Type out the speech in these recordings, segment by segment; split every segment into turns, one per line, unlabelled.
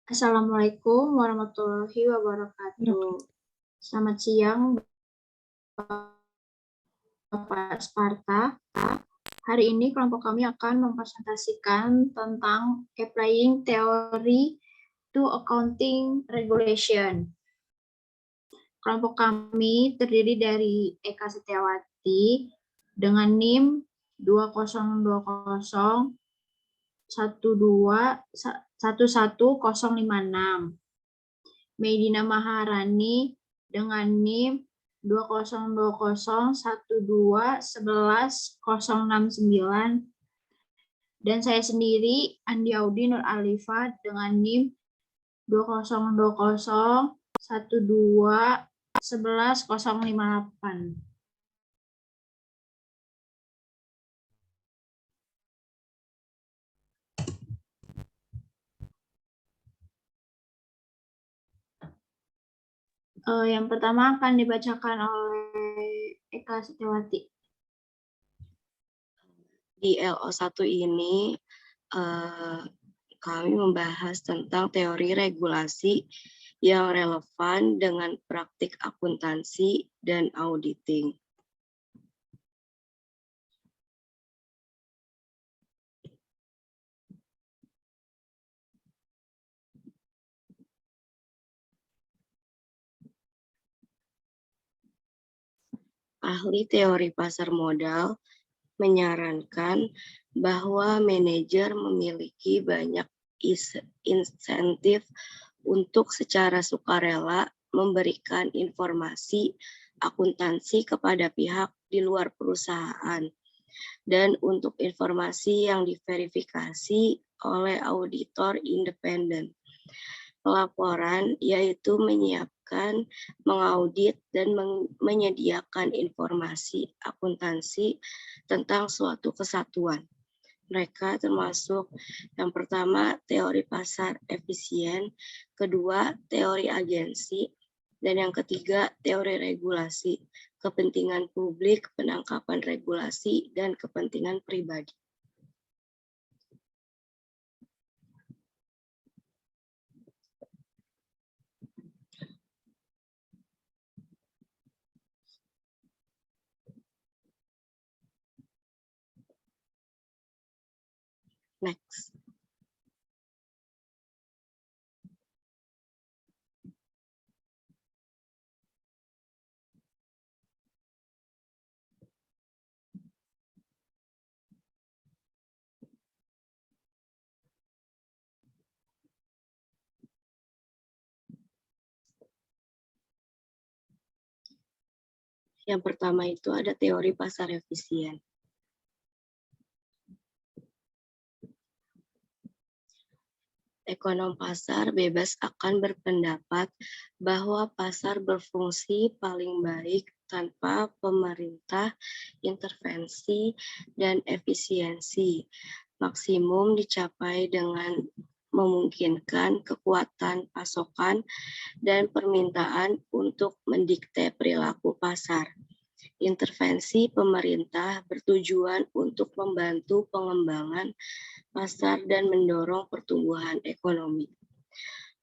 Assalamualaikum warahmatullahi wabarakatuh. Selamat siang, Bapak Sparta. Hari ini kelompok kami akan mempresentasikan tentang Applying Theory to Accounting Regulation. Kelompok kami terdiri dari Eka Setiawati dengan NIM 2020 11056. Medina Maharani dengan NIM 2020121169, dan saya sendiri Andi Audi Nur Alifa dengan NIM 2020121158. Yang pertama akan dibacakan oleh Eka Setiawati.
Di LO1 ini kami membahas tentang teori regulasi yang relevan dengan praktik akuntansi dan auditing. Ahli teori pasar modal menyarankan bahwa manajer memiliki banyak insentif untuk secara sukarela memberikan informasi akuntansi kepada pihak di luar perusahaan, dan untuk informasi yang diverifikasi oleh auditor independen. Pelaporan yaitu menyiapkan, mengaudit, dan menyediakan informasi akuntansi tentang suatu kesatuan. Mereka termasuk yang pertama teori pasar efisien, kedua teori agensi, dan yang ketiga teori regulasi, kepentingan publik, penangkapan regulasi, dan kepentingan pribadi. Next. Yang pertama itu ada teori pasar efisien. Ekonom pasar bebas akan berpendapat bahwa pasar berfungsi paling baik tanpa pemerintah intervensi dan efisiensi maksimum dicapai dengan memungkinkan kekuatan pasokan dan permintaan untuk mendikte perilaku pasar. Intervensi pemerintah bertujuan untuk membantu pengembangan pasar dan mendorong pertumbuhan ekonomi.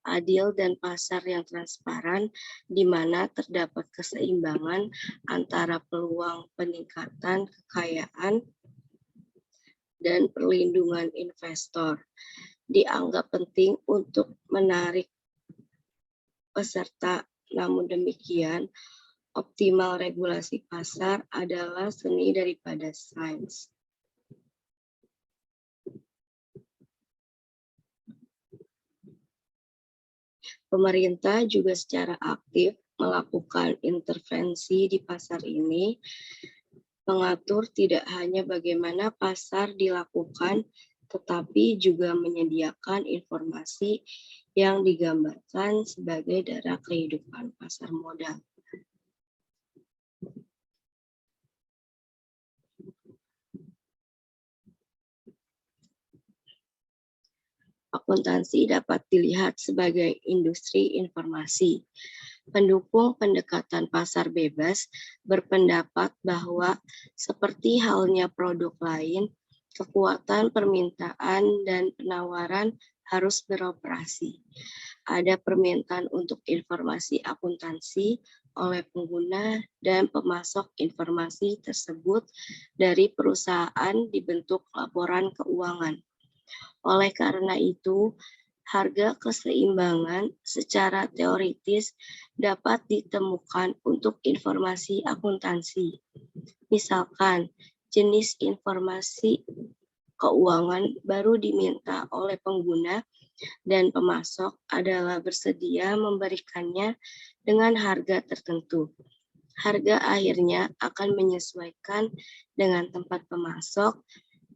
Adil dan pasar yang transparan, di mana terdapat keseimbangan antara peluang peningkatan kekayaan dan perlindungan investor, dianggap penting untuk menarik peserta. Namun demikian, optimal regulasi pasar adalah seni daripada sains. Pemerintah juga secara aktif melakukan intervensi di pasar ini, mengatur tidak hanya bagaimana pasar dilakukan, tetapi juga menyediakan informasi yang digambarkan sebagai darah kehidupan pasar modal. Akuntansi dapat dilihat sebagai industri informasi. Pendukung pendekatan pasar bebas berpendapat bahwa seperti halnya produk lain, kekuatan permintaan dan penawaran harus beroperasi. Ada permintaan untuk informasi akuntansi oleh pengguna dan pemasok informasi tersebut dari perusahaan dibentuk laporan keuangan. Oleh karena itu, harga keseimbangan secara teoritis dapat ditemukan untuk informasi akuntansi. Misalkan, jenis informasi keuangan baru diminta oleh pengguna dan pemasok adalah bersedia memberikannya dengan harga tertentu. Harga akhirnya akan menyesuaikan dengan tempat pemasok,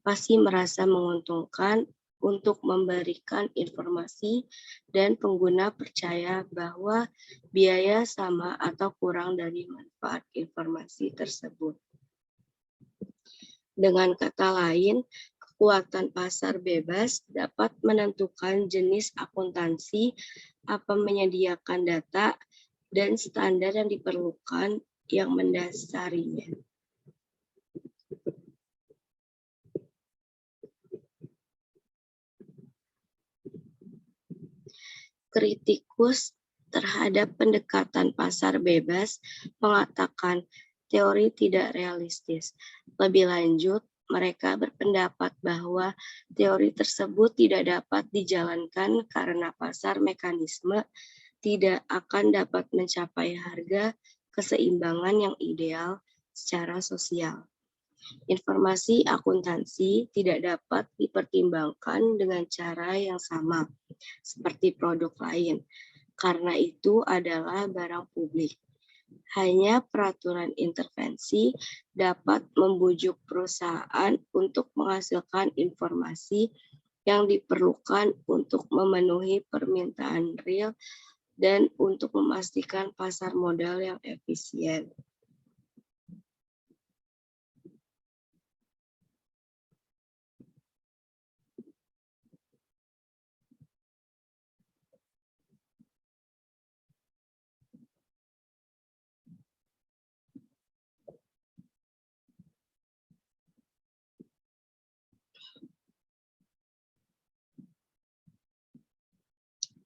pasti merasa menguntungkan untuk memberikan informasi dan pengguna percaya bahwa biaya sama atau kurang dari manfaat informasi tersebut. Dengan kata lain, kekuatan pasar bebas dapat menentukan jenis akuntansi, apa menyediakan data, dan standar yang diperlukan yang mendasarinya. Kritikus terhadap pendekatan pasar bebas mengatakan teori tidak realistis. Lebih lanjut, mereka berpendapat bahwa teori tersebut tidak dapat dijalankan karena pasar mekanisme tidak akan dapat mencapai harga keseimbangan yang ideal secara sosial. Informasi akuntansi tidak dapat dipertimbangkan dengan cara yang sama seperti produk lain, karena itu adalah barang publik. Hanya peraturan intervensi dapat membujuk perusahaan untuk menghasilkan informasi yang diperlukan untuk memenuhi permintaan real dan untuk memastikan pasar modal yang efisien.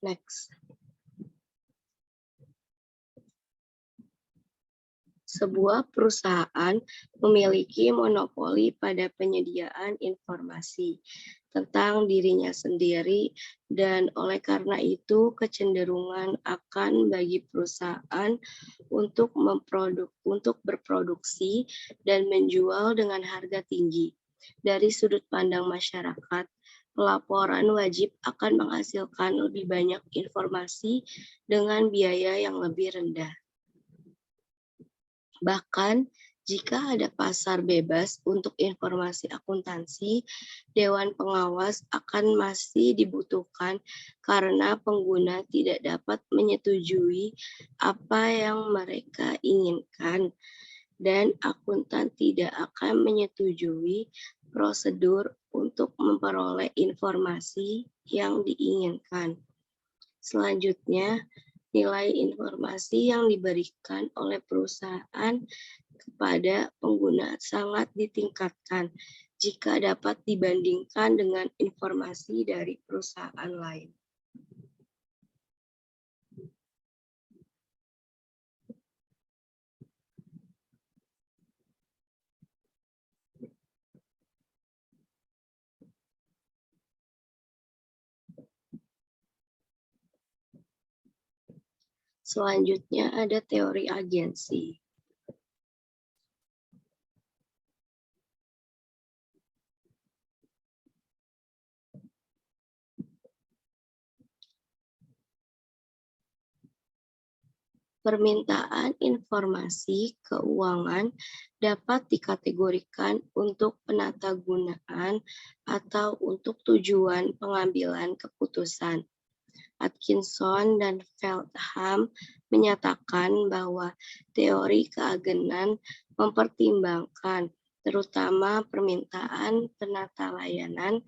Next. Sebuah perusahaan memiliki monopoli pada penyediaan informasi tentang dirinya sendiri dan oleh karena itu kecenderungan akan bagi perusahaan untuk berproduksi dan menjual dengan harga tinggi. Dari sudut pandang masyarakat, pelaporan wajib akan menghasilkan lebih banyak informasi dengan biaya yang lebih rendah. Bahkan, jika ada pasar bebas untuk informasi akuntansi, Dewan Pengawas akan masih dibutuhkan karena pengguna tidak dapat menyetujui apa yang mereka inginkan dan akuntan tidak akan menyetujui prosedur untuk memperoleh informasi yang diinginkan. Selanjutnya, nilai informasi yang diberikan oleh perusahaan kepada pengguna sangat ditingkatkan jika dapat dibandingkan dengan informasi dari perusahaan lain. Selanjutnya ada teori agensi. Permintaan informasi keuangan dapat dikategorikan untuk penatagunaan atau untuk tujuan pengambilan keputusan. Atkinson dan Feldham menyatakan bahwa teori keagenan mempertimbangkan terutama permintaan penata layanan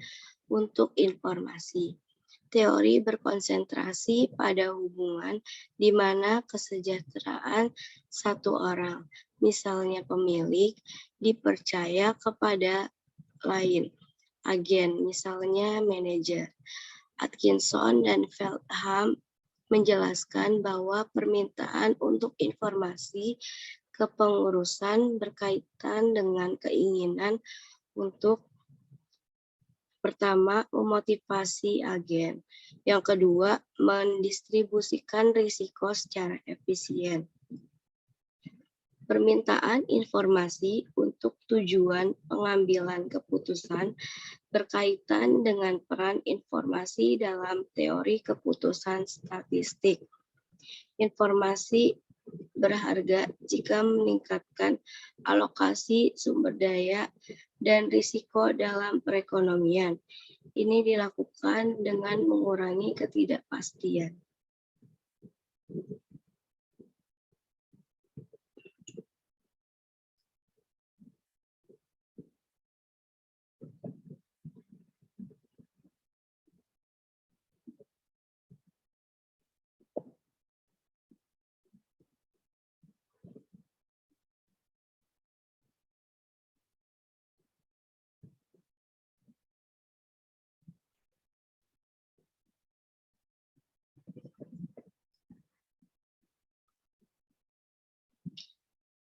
untuk informasi. Teori berkonsentrasi pada hubungan di mana kesejahteraan satu orang, misalnya pemilik, dipercaya kepada lain, agen, misalnya manajer. Atkinson dan Feltham menjelaskan bahwa permintaan untuk informasi kepengurusan berkaitan dengan keinginan untuk pertama, memotivasi agen. Yang kedua, mendistribusikan risiko secara efisien. Permintaan informasi untuk tujuan pengambilan keputusan berkaitan dengan peran informasi dalam teori keputusan statistik. Informasi berharga jika meningkatkan alokasi sumber daya dan risiko dalam perekonomian. Ini dilakukan dengan mengurangi ketidakpastian.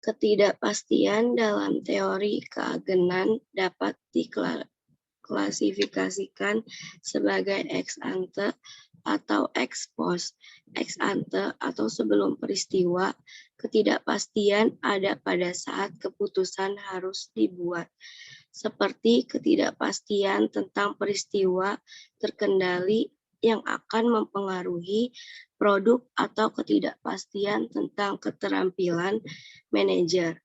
Ketidakpastian dalam teori keagenan dapat diklasifikasikan sebagai ex ante atau ex post. Ex ante atau sebelum peristiwa, ketidakpastian ada pada saat keputusan harus dibuat, seperti ketidakpastian tentang peristiwa terkendali yang akan mempengaruhi produk atau ketidakpastian tentang keterampilan manajer.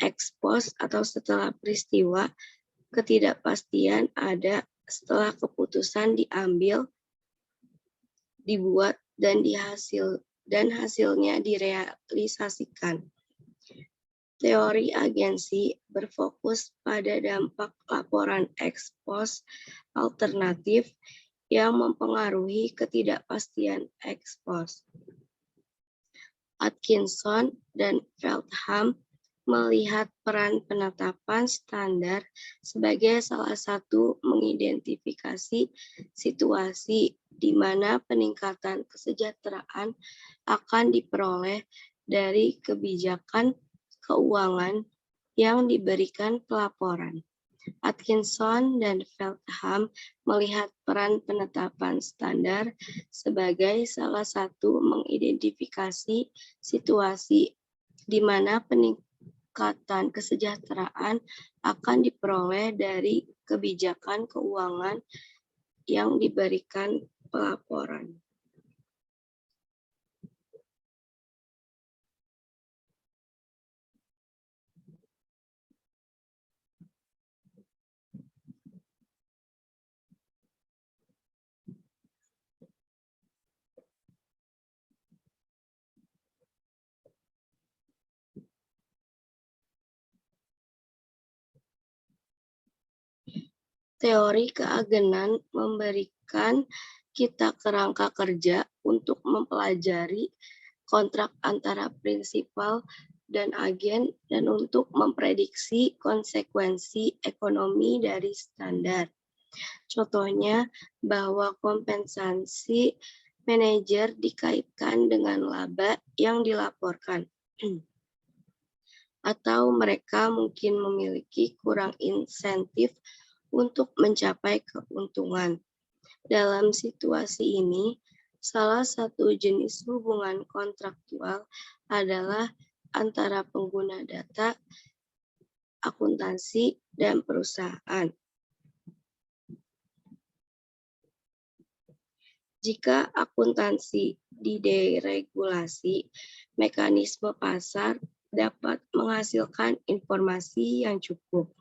Ex post atau setelah peristiwa, ketidakpastian ada setelah keputusan diambil, dibuat, dan hasilnya direalisasikan. Teori agensi berfokus pada dampak laporan ex post alternatif yang mempengaruhi ketidakpastian ex post. Atkinson dan Feltham melihat peran penetapan standar sebagai salah satu mengidentifikasi situasi di mana peningkatan kesejahteraan akan diperoleh dari kebijakan keuangan yang diberikan pelaporan. Atkinson dan Feltham melihat peran penetapan standar sebagai salah satu mengidentifikasi situasi di mana peningkatan kesejahteraan akan diperoleh dari kebijakan keuangan yang diberikan pelaporan. Teori keagenan memberikan kita kerangka kerja untuk mempelajari kontrak antara prinsipal dan agen dan untuk memprediksi konsekuensi ekonomi dari standar. Contohnya bahwa kompensasi manajer dikaitkan dengan laba yang dilaporkan. Atau mereka mungkin memiliki kurang insentif untuk mencapai keuntungan. Dalam situasi ini, salah satu jenis hubungan kontraktual adalah antara pengguna data, akuntansi, dan perusahaan. Jika akuntansi dideregulasi, mekanisme pasar dapat menghasilkan informasi yang cukup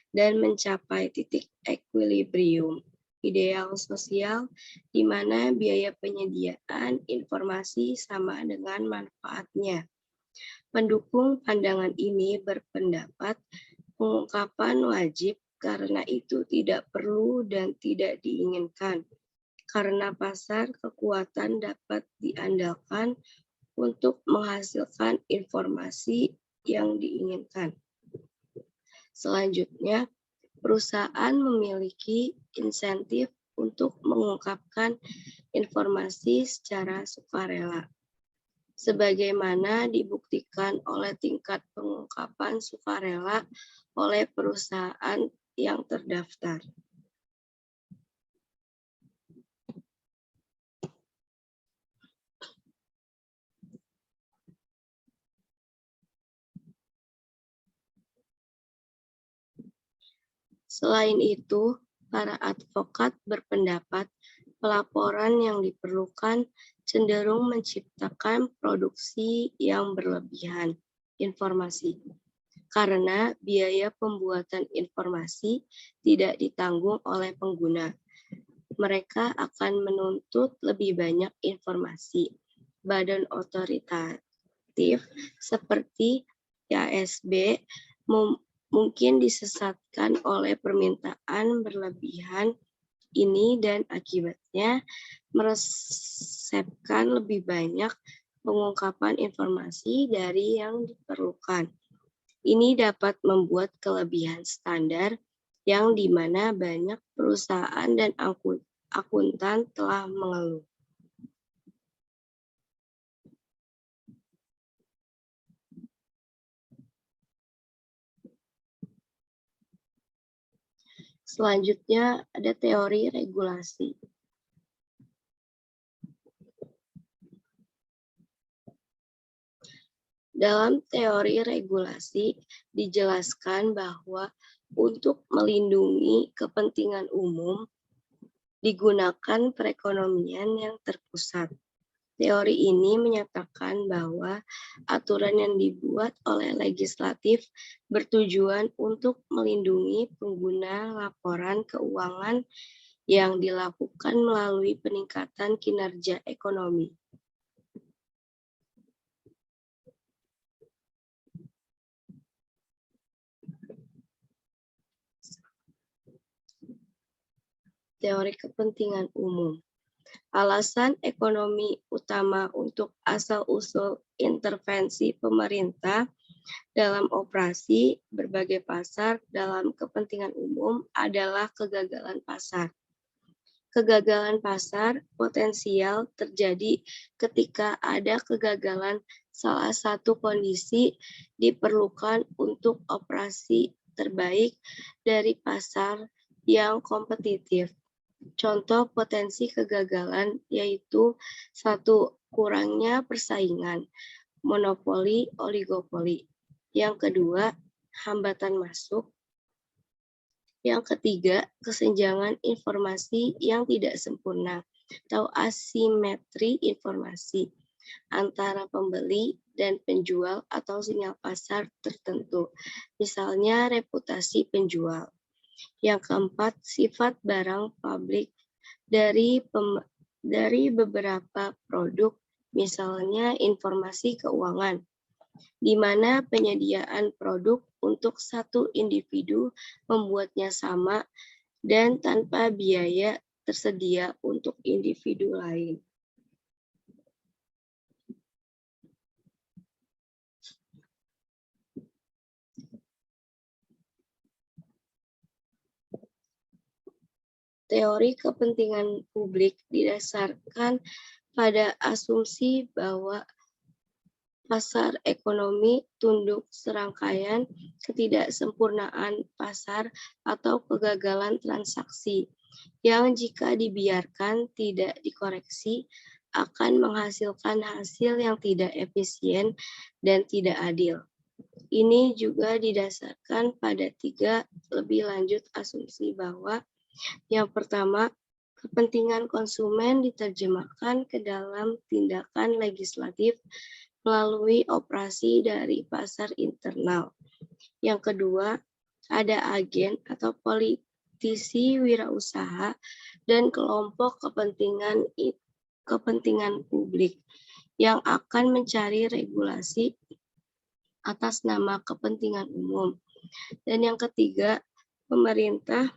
dan mencapai titik equilibrium ideal sosial di mana biaya penyediaan informasi sama dengan manfaatnya. Pendukung pandangan ini berpendapat pengungkapan wajib karena itu tidak perlu dan tidak diinginkan, karena pasar kekuatan dapat diandalkan untuk menghasilkan informasi yang diinginkan. Selanjutnya, perusahaan memiliki insentif untuk mengungkapkan informasi secara sukarela, sebagaimana dibuktikan oleh tingkat pengungkapan sukarela oleh perusahaan yang terdaftar. Selain itu, para advokat berpendapat pelaporan yang diperlukan cenderung menciptakan produksi yang berlebihan informasi, karena biaya pembuatan informasi tidak ditanggung oleh pengguna. Mereka akan menuntut lebih banyak informasi. Badan otoritatif seperti IASB mungkin disesatkan oleh permintaan berlebihan ini dan akibatnya meresepkan lebih banyak pengungkapan informasi dari yang diperlukan. Ini dapat membuat kelebihan standar yang dimana banyak perusahaan dan akuntan telah mengeluh. Selanjutnya ada teori regulasi. Dalam teori regulasi dijelaskan bahwa untuk melindungi kepentingan umum digunakan perekonomian yang terpusat. Teori ini menyatakan bahwa aturan yang dibuat oleh legislatif bertujuan untuk melindungi pengguna laporan keuangan yang dilakukan melalui peningkatan kinerja ekonomi. Teori kepentingan umum. Alasan ekonomi utama untuk asal-usul intervensi pemerintah dalam operasi berbagai pasar dalam kepentingan umum adalah kegagalan pasar. Kegagalan pasar potensial terjadi ketika ada kegagalan salah satu kondisi diperlukan untuk operasi terbaik dari pasar yang kompetitif. Contoh potensi kegagalan yaitu 1. Kurangnya persaingan, monopoli, oligopoli. Yang kedua, hambatan masuk. Yang ketiga, kesenjangan informasi yang tidak sempurna atau asimetri informasi antara pembeli dan penjual atau sinyal pasar tertentu, misalnya reputasi penjual. Yang keempat, sifat barang publik dari beberapa produk, misalnya informasi keuangan, di mana penyediaan produk untuk satu individu membuatnya sama dan tanpa biaya tersedia untuk individu lain. Teori kepentingan publik didasarkan pada asumsi bahwa pasar ekonomi tunduk serangkaian ketidaksempurnaan pasar atau kegagalan transaksi yang jika dibiarkan tidak dikoreksi akan menghasilkan hasil yang tidak efisien dan tidak adil. Ini juga didasarkan pada 3 lebih lanjut asumsi bahwa yang pertama, kepentingan konsumen diterjemahkan ke dalam tindakan legislatif melalui operasi dari pasar internal. Yang kedua, ada agen atau politisi wirausaha dan kelompok kepentingan publik yang akan mencari regulasi atas nama kepentingan umum. Dan yang ketiga, pemerintah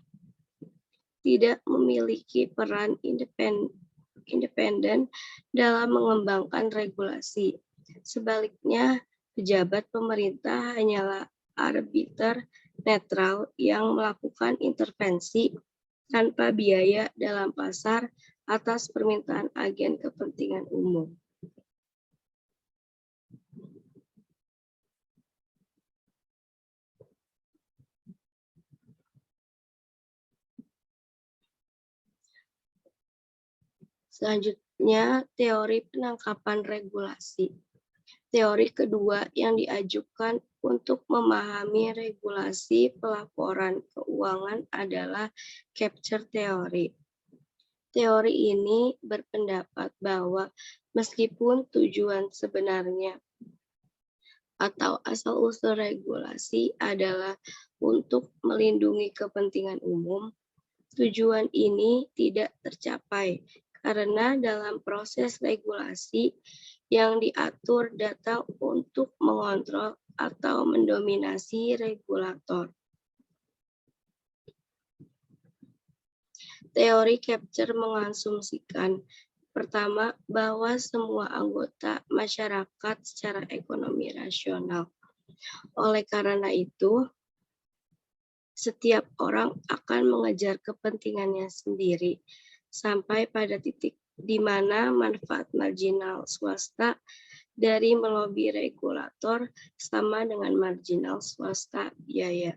tidak memiliki peran independen dalam mengembangkan regulasi. Sebaliknya, pejabat pemerintah hanyalah arbiter netral yang melakukan intervensi tanpa biaya dalam pasar atas permintaan agen kepentingan umum. Selanjutnya, teori penangkapan regulasi. Teori kedua yang diajukan untuk memahami regulasi pelaporan keuangan adalah capture theory. Teori ini berpendapat bahwa meskipun tujuan sebenarnya atau asal-usul regulasi adalah untuk melindungi kepentingan umum, tujuan ini tidak tercapai karena dalam proses regulasi yang diatur datang untuk mengontrol atau mendominasi regulator. Teori capture mengasumsikan pertama, bahwa semua anggota masyarakat secara ekonomi rasional. Oleh karena itu, setiap orang akan mengejar kepentingannya sendiri sampai pada titik di mana manfaat marginal swasta dari melobi regulator sama dengan marginal swasta biaya.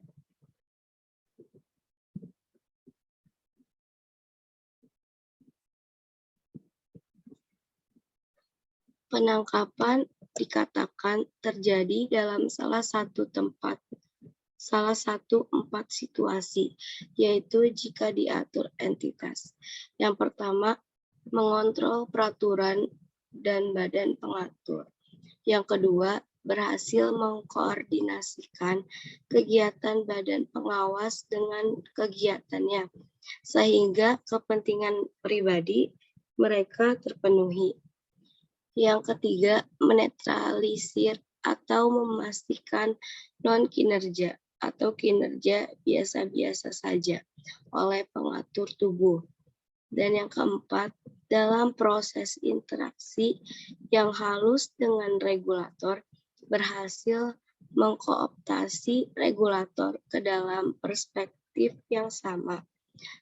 Penangkapan dikatakan terjadi dalam salah satu empat situasi, yaitu jika diatur entitas. Yang pertama, mengontrol peraturan dan badan pengatur. Yang kedua, berhasil mengkoordinasikan kegiatan badan pengawas dengan kegiatannya, sehingga kepentingan pribadi mereka terpenuhi. Yang ketiga, menetralisir atau memastikan non-kinerja atau kinerja biasa-biasa saja oleh pengatur tubuh. Dan yang keempat, dalam proses interaksi yang halus dengan regulator, berhasil mengkooptasi regulator ke dalam perspektif yang sama,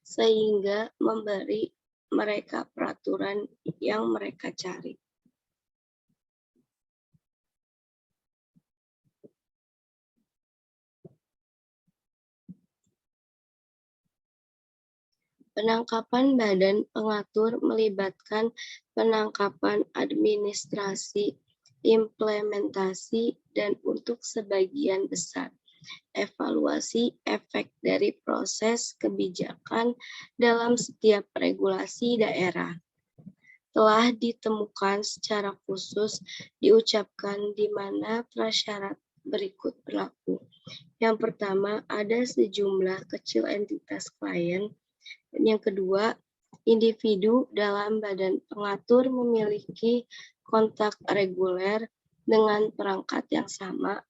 sehingga memberi mereka peraturan yang mereka cari. Penangkapan badan pengatur melibatkan penangkapan administrasi, implementasi, dan untuk sebagian besar evaluasi efek dari proses kebijakan dalam setiap regulasi daerah. Telah ditemukan secara khusus diucapkan di mana prasyarat berikut berlaku. Yang pertama, ada sejumlah kecil entitas klien. Yang kedua, individu dalam badan pengatur memiliki kontak reguler dengan perangkat yang sama.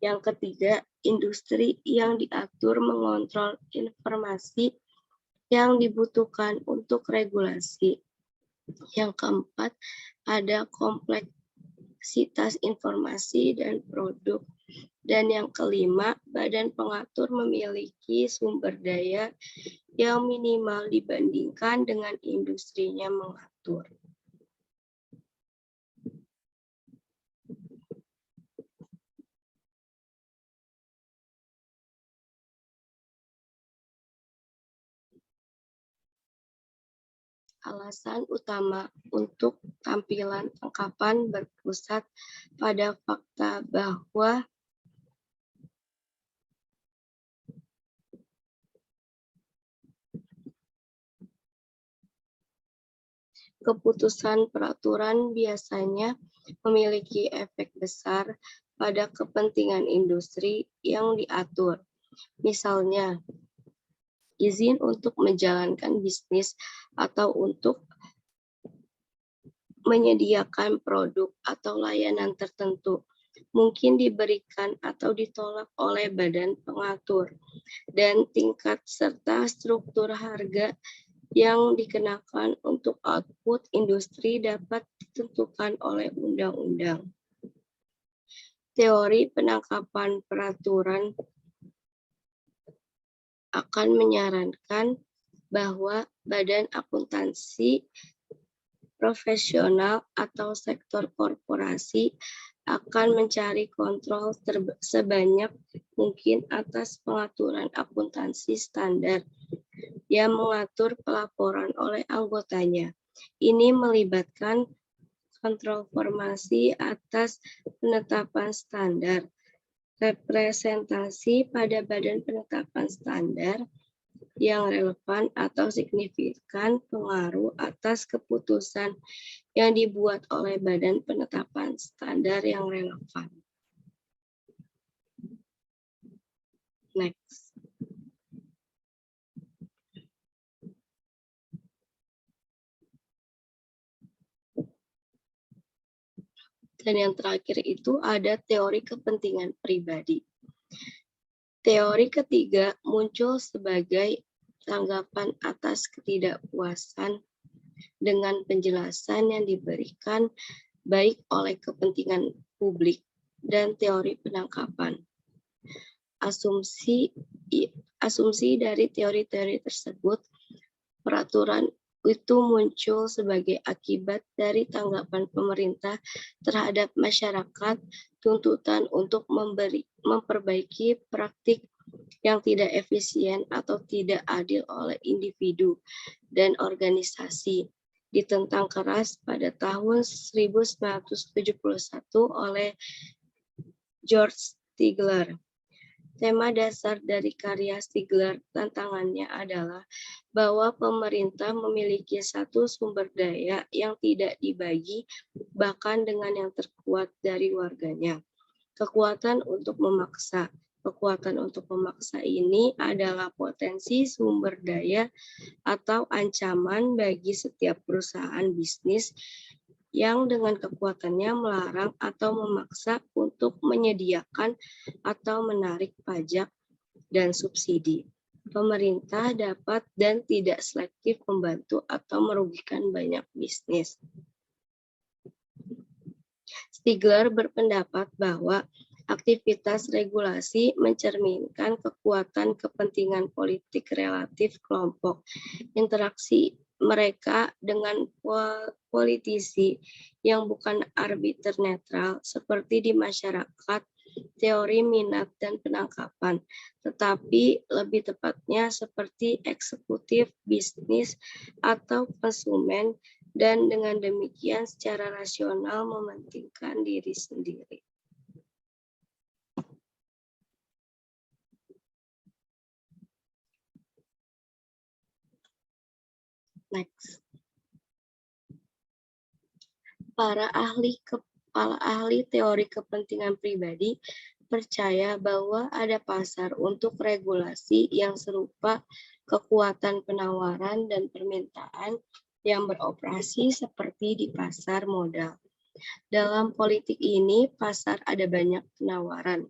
Yang ketiga, industri yang diatur mengontrol informasi yang dibutuhkan untuk regulasi. Yang keempat, ada kompleksitas informasi dan produk. Dan yang kelima, badan pengatur memiliki sumber daya yang minimal dibandingkan dengan industrinya mengatur. Alasan utama untuk tampilan tangkapan berpusat pada fakta bahwa keputusan peraturan biasanya memiliki efek besar pada kepentingan industri yang diatur. Misalnya, izin untuk menjalankan bisnis atau untuk menyediakan produk atau layanan tertentu mungkin diberikan atau ditolak oleh badan pengatur, dan tingkat serta struktur harga yang dikenakan untuk output industri dapat ditentukan oleh undang-undang. Teori penangkapan peraturan akan menyarankan bahwa badan akuntansi profesional atau sektor korporasi akan mencari kontrol sebanyak mungkin atas pengaturan akuntansi standar yang mengatur pelaporan oleh anggotanya. Ini melibatkan kontrol formasi atas penetapan standar, representasi pada badan penetapan standar yang relevan atau signifikan pengaruh atas keputusan yang dibuat oleh badan penetapan standar yang relevan. Next. Dan yang terakhir itu ada teori kepentingan pribadi. Teori ketiga muncul sebagai tanggapan atas ketidakpuasan dengan penjelasan yang diberikan baik oleh kepentingan publik dan teori penangkapan. Asumsi dari teori-teori tersebut, peraturan itu muncul sebagai akibat dari tanggapan pemerintah terhadap masyarakat, tuntutan untuk memperbaiki praktik yang tidak efisien atau tidak adil oleh individu dan organisasi, ditentang keras pada tahun 1971 oleh George Stigler. Tema dasar dari karya Stigler tantangannya adalah bahwa pemerintah memiliki satu sumber daya yang tidak dibagi bahkan dengan yang terkuat dari warganya. Kekuatan untuk memaksa. Kekuatan untuk memaksa ini adalah potensi sumber daya atau ancaman bagi setiap perusahaan bisnis yang dengan kekuatannya melarang atau memaksa untuk menyediakan atau menarik pajak dan subsidi. Pemerintah dapat dan tidak selektif membantu atau merugikan banyak bisnis. Stigler berpendapat bahwa aktivitas regulasi mencerminkan kekuatan kepentingan politik relatif kelompok. Interaksi mereka dengan politisi yang bukan arbiter netral seperti di masyarakat, teori minat dan penangkapan, tetapi lebih tepatnya seperti eksekutif, bisnis, atau konsumen, dan dengan demikian secara rasional mementingkan diri sendiri. Next. Kepala ahli teori kepentingan pribadi percaya bahwa ada pasar untuk regulasi yang serupa kekuatan penawaran dan permintaan yang beroperasi seperti di pasar modal. Dalam politik ini, pasar ada banyak penawaran.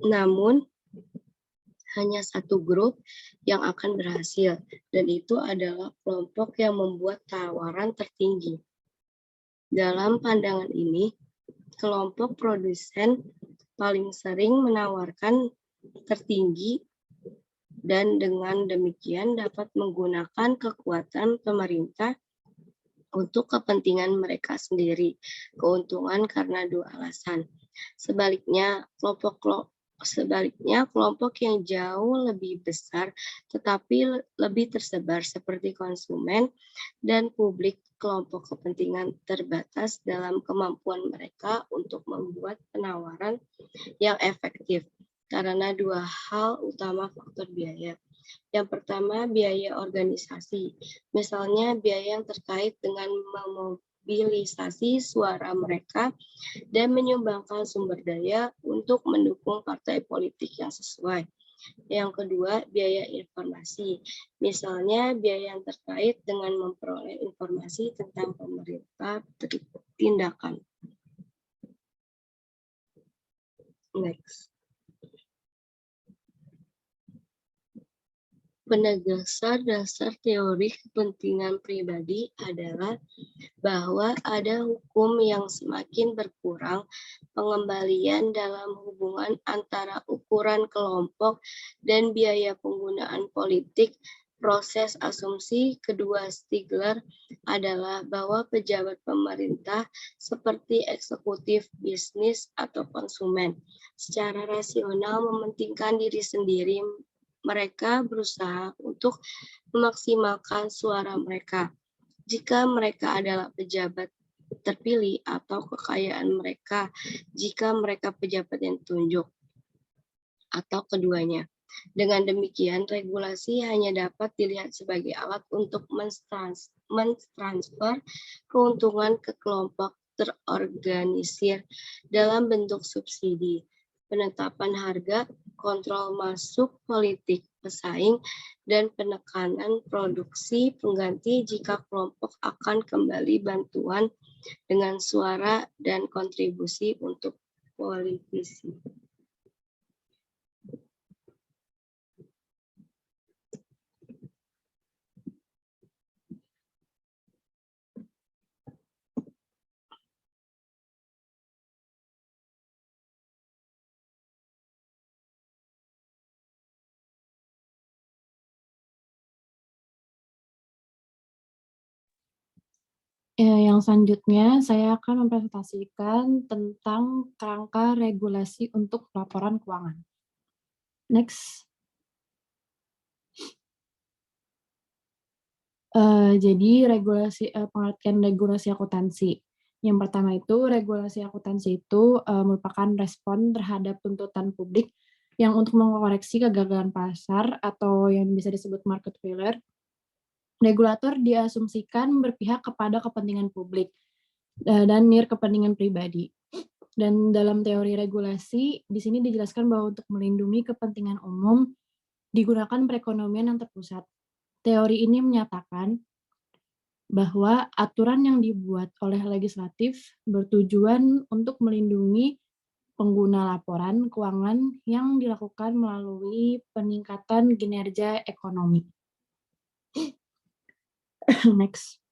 Namun, hanya satu grup yang akan berhasil, dan itu adalah kelompok yang membuat tawaran tertinggi. Dalam pandangan ini, kelompok produsen paling sering menawarkan tertinggi dan dengan demikian dapat menggunakan kekuatan pemerintah untuk kepentingan mereka sendiri. Keuntungan karena dua alasan. Sebaliknya, kelompok yang jauh lebih besar tetapi lebih tersebar seperti konsumen dan publik, kelompok kepentingan terbatas dalam kemampuan mereka untuk membuat penawaran yang efektif karena dua hal utama faktor biaya. Yang pertama, biaya organisasi. Misalnya biaya yang terkait dengan memobilisasi suara mereka dan menyumbangkan sumber daya untuk mendukung partai politik yang sesuai. Yang kedua, biaya informasi. Misalnya biaya yang terkait dengan memperoleh informasi tentang pemerintah tindakan. Next. Penegasan dasar teori kepentingan pribadi adalah bahwa ada hukum yang semakin berkurang pengembalian dalam hubungan antara ukuran kelompok, dan biaya penggunaan politik. Proses asumsi kedua Stigler adalah bahwa pejabat pemerintah seperti eksekutif, bisnis, atau konsumen secara rasional mementingkan diri sendiri. Mereka berusaha untuk memaksimalkan suara mereka. Jika mereka adalah pejabat terpilih atau kekayaan mereka, jika mereka pejabat yang ditunjuk, atau keduanya. Dengan demikian, regulasi hanya dapat dilihat sebagai alat untuk mentransfer keuntungan ke kelompok terorganisir dalam bentuk subsidi, penetapan harga, kontrol masuk politik pesaing, dan penekanan produksi pengganti jika kelompok akan kembali bantuan dengan suara dan kontribusi untuk politisi.
Yang selanjutnya saya akan mempresentasikan tentang kerangka regulasi untuk laporan keuangan. Next. Jadi pengertian regulasi akuntansi. Yang pertama itu regulasi akuntansi itu merupakan respon terhadap tuntutan publik yang untuk mengoreksi kegagalan pasar atau yang bisa disebut market failure. Regulator diasumsikan berpihak kepada kepentingan publik dan kepentingan pribadi. Dan dalam teori regulasi, di sini dijelaskan bahwa untuk melindungi kepentingan umum digunakan perekonomian yang terpusat. Teori ini menyatakan bahwa aturan yang dibuat oleh legislatif bertujuan untuk melindungi pengguna laporan keuangan yang dilakukan melalui peningkatan kinerja ekonomi. Next.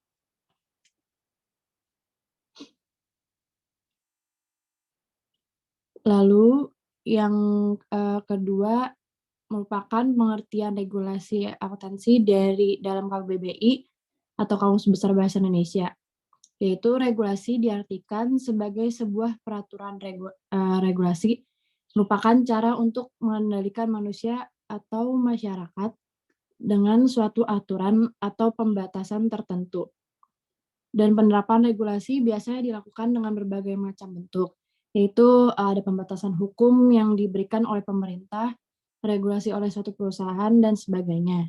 Lalu yang kedua merupakan pengertian regulasi akuntansi dari dalam KBBI atau Kamus Besar Bahasa Indonesia, yaitu regulasi diartikan sebagai sebuah peraturan regulasi merupakan cara untuk mengendalikan manusia atau masyarakat dengan suatu aturan atau pembatasan tertentu. Dan penerapan regulasi biasanya dilakukan dengan berbagai macam bentuk, yaitu ada pembatasan hukum yang diberikan oleh pemerintah, regulasi oleh suatu perusahaan, dan sebagainya.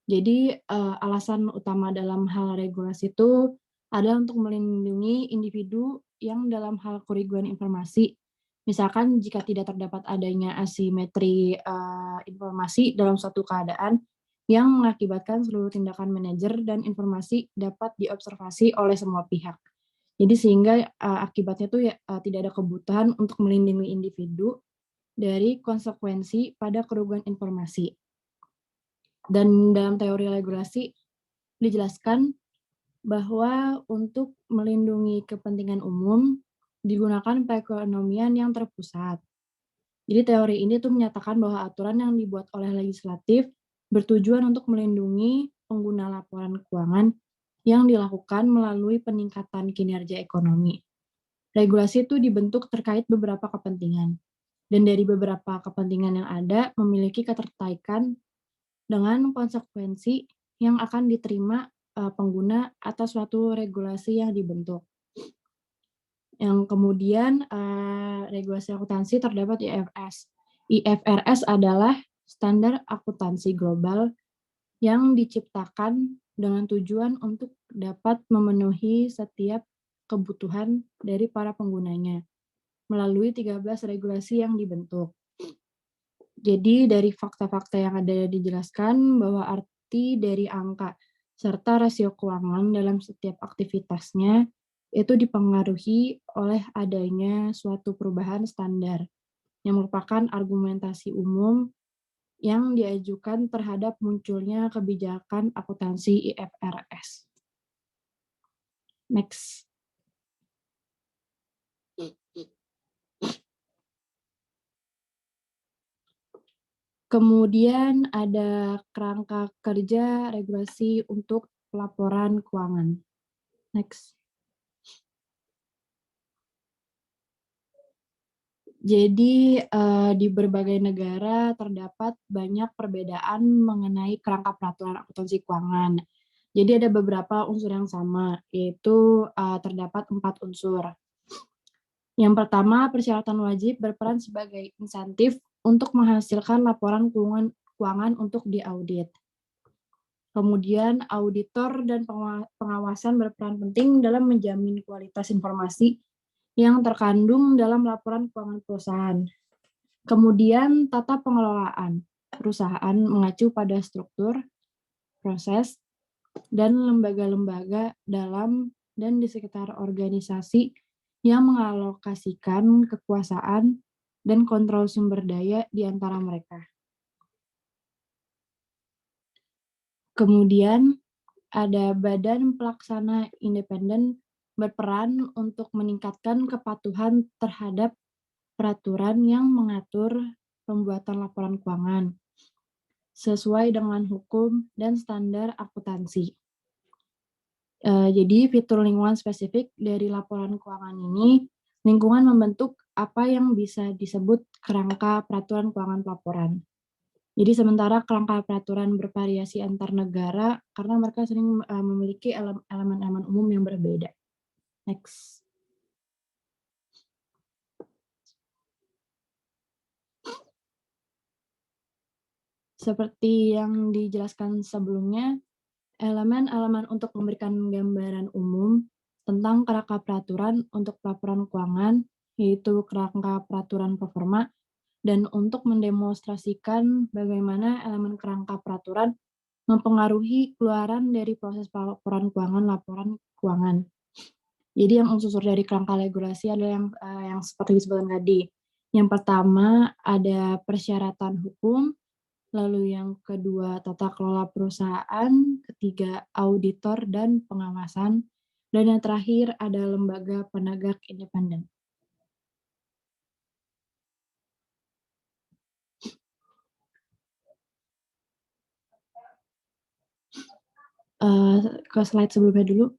Jadi alasan utama dalam hal regulasi itu adalah untuk melindungi individu yang dalam hal kerugian informasi. Misalkan jika tidak terdapat adanya asimetri informasi dalam suatu keadaan yang mengakibatkan seluruh tindakan manajer dan informasi dapat diobservasi oleh semua pihak. Jadi sehingga akibatnya tuh tidak ada kebutuhan untuk melindungi individu dari konsekuensi pada kerugian informasi. Dan dalam teori regulasi dijelaskan bahwa untuk melindungi kepentingan umum digunakan perekonomian yang terpusat. Jadi teori ini tuh menyatakan bahwa aturan yang dibuat oleh legislatif bertujuan untuk melindungi pengguna laporan keuangan yang dilakukan melalui peningkatan kinerja ekonomi. Regulasi itu dibentuk terkait beberapa kepentingan. Dan dari beberapa kepentingan yang ada memiliki keterkaitan dengan konsekuensi yang akan diterima pengguna atas suatu regulasi yang dibentuk. Yang kemudian regulasi akuntansi terdapat IFRS. IFRS adalah standar akuntansi global yang diciptakan dengan tujuan untuk dapat memenuhi setiap kebutuhan dari para penggunanya melalui 13 regulasi yang dibentuk. Jadi dari fakta-fakta yang ada dijelaskan bahwa arti dari angka serta rasio keuangan dalam setiap aktivitasnya itu dipengaruhi oleh adanya suatu perubahan standar yang merupakan argumentasi umum yang diajukan terhadap munculnya kebijakan akuntansi IFRS. Next. Kemudian ada kerangka kerja regulasi untuk pelaporan keuangan. Next. Jadi di berbagai negara terdapat banyak perbedaan mengenai kerangka peraturan akuntansi keuangan. Jadi ada beberapa unsur yang sama, yaitu terdapat 4 unsur. Yang pertama, persyaratan wajib berperan sebagai insentif untuk menghasilkan laporan keuangan untuk diaudit. Kemudian auditor dan pengawasan berperan penting dalam menjamin kualitas informasi yang terkandung dalam laporan keuangan perusahaan. Kemudian tata pengelolaan. Perusahaan mengacu pada struktur, proses, dan lembaga-lembaga dalam dan di sekitar organisasi yang mengalokasikan kekuasaan dan kontrol sumber daya di antara mereka. Kemudian ada badan pelaksana independen berperan untuk meningkatkan kepatuhan terhadap peraturan yang mengatur pembuatan laporan keuangan sesuai dengan hukum dan standar akuntansi. Jadi fitur lingkungan spesifik dari laporan keuangan ini, lingkungan membentuk apa yang bisa disebut kerangka peraturan keuangan pelaporan. Jadi sementara kerangka peraturan bervariasi antar negara karena mereka sering memiliki elemen-elemen umum yang berbeda. Next. Seperti yang dijelaskan sebelumnya, elemen-elemen untuk memberikan gambaran umum tentang kerangka peraturan untuk pelaporan keuangan, yaitu kerangka peraturan performa, dan untuk mendemonstrasikan bagaimana elemen kerangka peraturan mempengaruhi keluaran dari proses pelaporan keuangan laporan keuangan. Jadi yang unsur dari kerangka regulasi adalah yang seperti disebutkan tadi. Yang pertama ada persyaratan hukum, lalu yang kedua tata kelola perusahaan, ketiga auditor dan pengawasan, dan yang terakhir ada lembaga penegak independen. Ke slide sebelumnya dulu.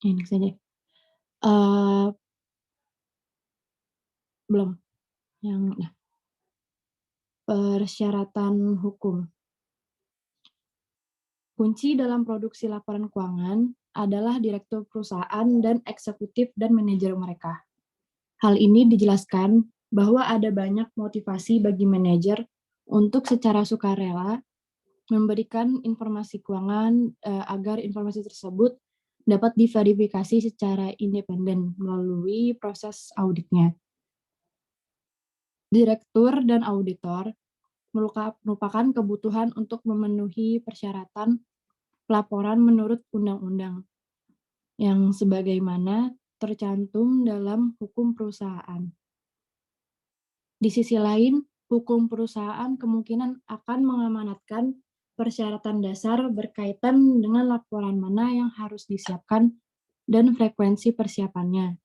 Ini saja. Belum. Nah. Persyaratan hukum. Kunci dalam produksi laporan keuangan adalah direktur perusahaan dan eksekutif dan manajer mereka. Hal ini dijelaskan bahwa ada banyak motivasi bagi manajer untuk secara sukarela memberikan informasi keuangan agar informasi tersebut dapat diverifikasi secara independen melalui proses auditnya. Direktur dan auditor merupakan kebutuhan untuk memenuhi persyaratan pelaporan menurut undang-undang yang sebagaimana tercantum dalam hukum perusahaan. Di sisi lain, hukum perusahaan kemungkinan akan mengamanatkan persyaratan dasar berkaitan dengan laporan mana yang harus disiapkan dan frekuensi persiapannya.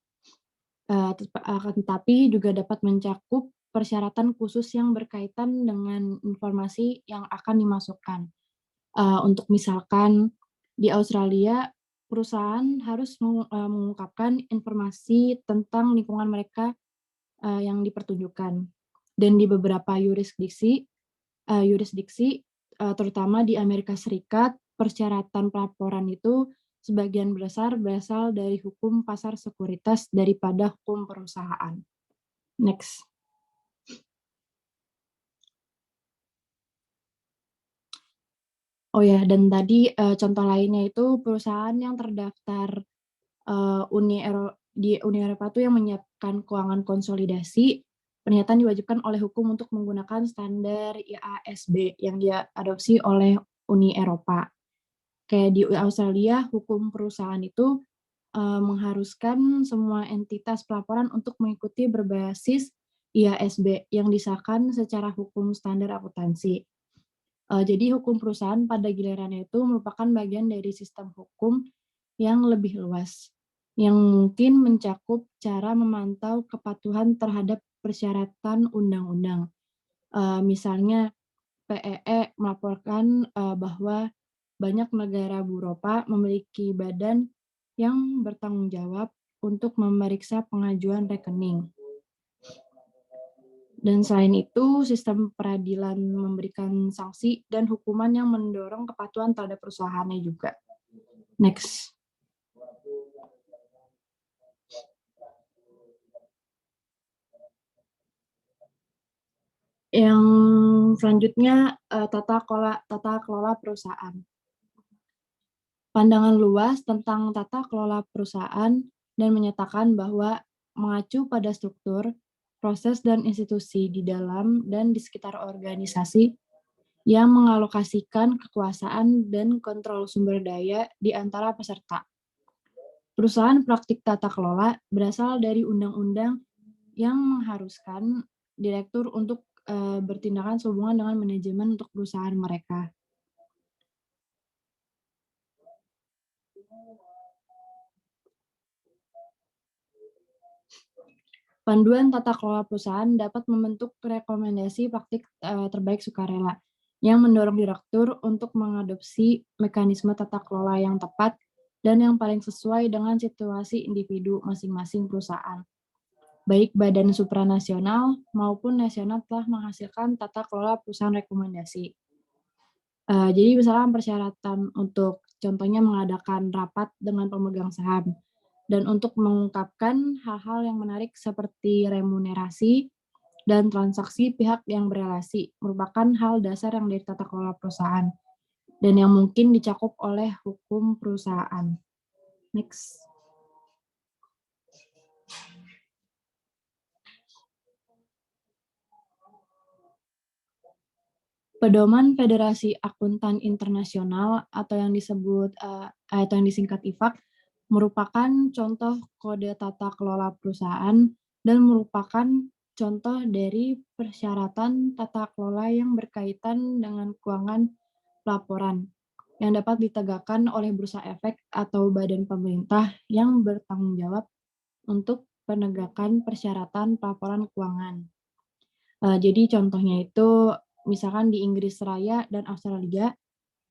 Tetapi juga dapat mencakup persyaratan khusus yang berkaitan dengan informasi yang akan dimasukkan. Untuk misalkan di Australia, perusahaan harus mengungkapkan informasi tentang lingkungan mereka yang dipertunjukkan. Dan di beberapa yurisdiksi, terutama di Amerika Serikat, persyaratan pelaporan itu sebagian besar berasal dari hukum pasar sekuritas daripada hukum perusahaan. Next. Oh ya, dan tadi contoh lainnya itu perusahaan yang terdaftar di Uni Eropa itu yang menyiapkan keuangan konsolidasi, pernyataan diwajibkan oleh hukum untuk menggunakan standar IASB yang diadopsi oleh Uni Eropa. Kayak di Australia, hukum perusahaan itu mengharuskan semua entitas pelaporan untuk mengikuti berbasis IASB yang disahkan secara hukum standar akuntansi. Jadi hukum perusahaan pada gilirannya itu merupakan bagian dari sistem hukum yang lebih luas, yang mungkin mencakup cara memantau kepatuhan terhadap persyaratan undang-undang. Misalnya PEE melaporkan bahwa banyak negara Eropa memiliki badan yang bertanggung jawab untuk memeriksa pengajuan rekening. Dan selain itu, sistem peradilan memberikan sanksi dan hukuman yang mendorong kepatuhan terhadap perusahaannya juga. Next. Yang selanjutnya tata kelola perusahaan. Pandangan luas tentang tata kelola perusahaan dan menyatakan bahwa mengacu pada struktur, proses dan institusi di dalam dan di sekitar organisasi yang mengalokasikan kekuasaan dan kontrol sumber daya di antara peserta. Perusahaan praktik tata kelola berasal dari undang-undang yang mengharuskan direktur untuk bertindakan sehubungan dengan manajemen untuk perusahaan mereka. Panduan tata kelola perusahaan dapat membentuk rekomendasi praktik terbaik sukarela yang mendorong direktur untuk mengadopsi mekanisme tata kelola yang tepat dan yang paling sesuai dengan situasi individu masing-masing perusahaan. Baik badan supranasional maupun nasional telah menghasilkan tata kelola perusahaan rekomendasi. Jadi misalkan persyaratan untuk contohnya mengadakan rapat dengan pemegang saham dan untuk mengungkapkan hal-hal yang menarik seperti remunerasi dan transaksi pihak yang berelasi merupakan hal dasar yang dari tata kelola perusahaan dan yang mungkin dicakup oleh hukum perusahaan. Next. Pedoman Federasi Akuntan Internasional atau yang disingkat IFAK merupakan contoh kode tata kelola perusahaan dan merupakan contoh dari persyaratan tata kelola yang berkaitan dengan keuangan pelaporan yang dapat ditegakkan oleh bursa efek atau badan pemerintah yang bertanggung jawab untuk penegakan persyaratan pelaporan keuangan. Jadi contohnya itu misalkan di Inggris Raya dan Australia,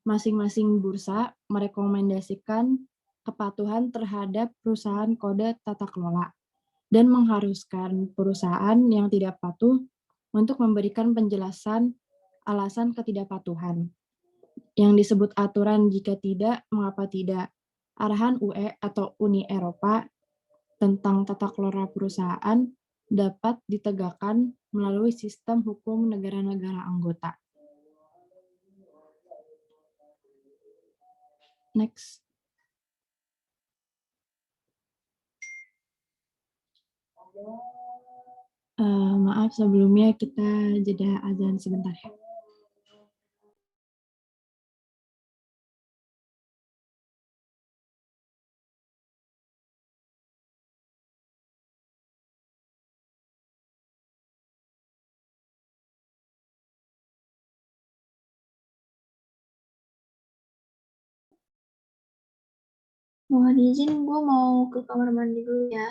masing-masing bursa merekomendasikan kepatuhan terhadap perusahaan kode tata kelola dan mengharuskan perusahaan yang tidak patuh untuk memberikan penjelasan alasan ketidakpatuhan. Yang disebut aturan jika tidak, mengapa tidak. Arahan UE atau Uni Eropa tentang tata kelola perusahaan dapat ditegakkan melalui sistem hukum negara-negara anggota. Next. Maaf sebelumnya kita jeda azan sebentar ya.
Mohon izin, gue mau ke kamar mandi dulu ya.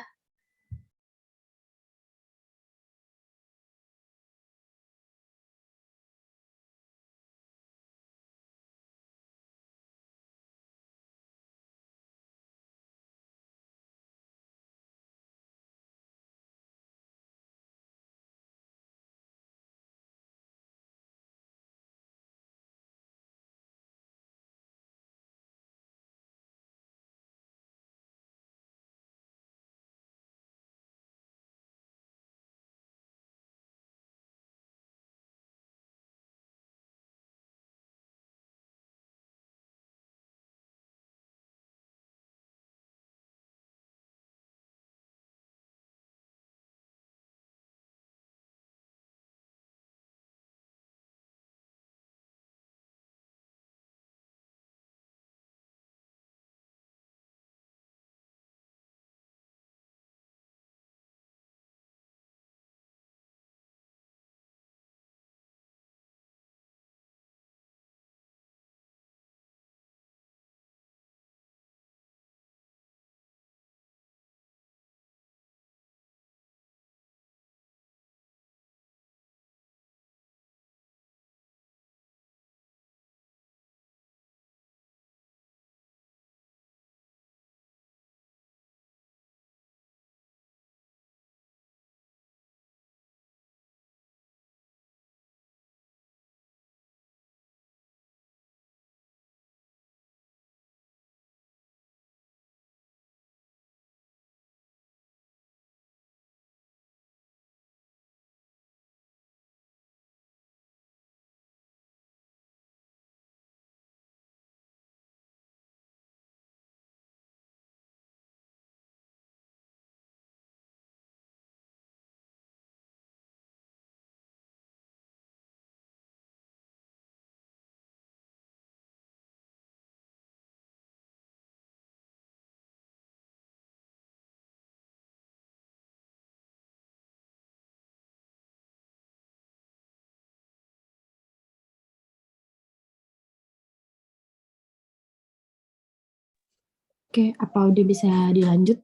Oke, apa Audi bisa dilanjut?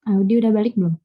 Audi udah balik belum?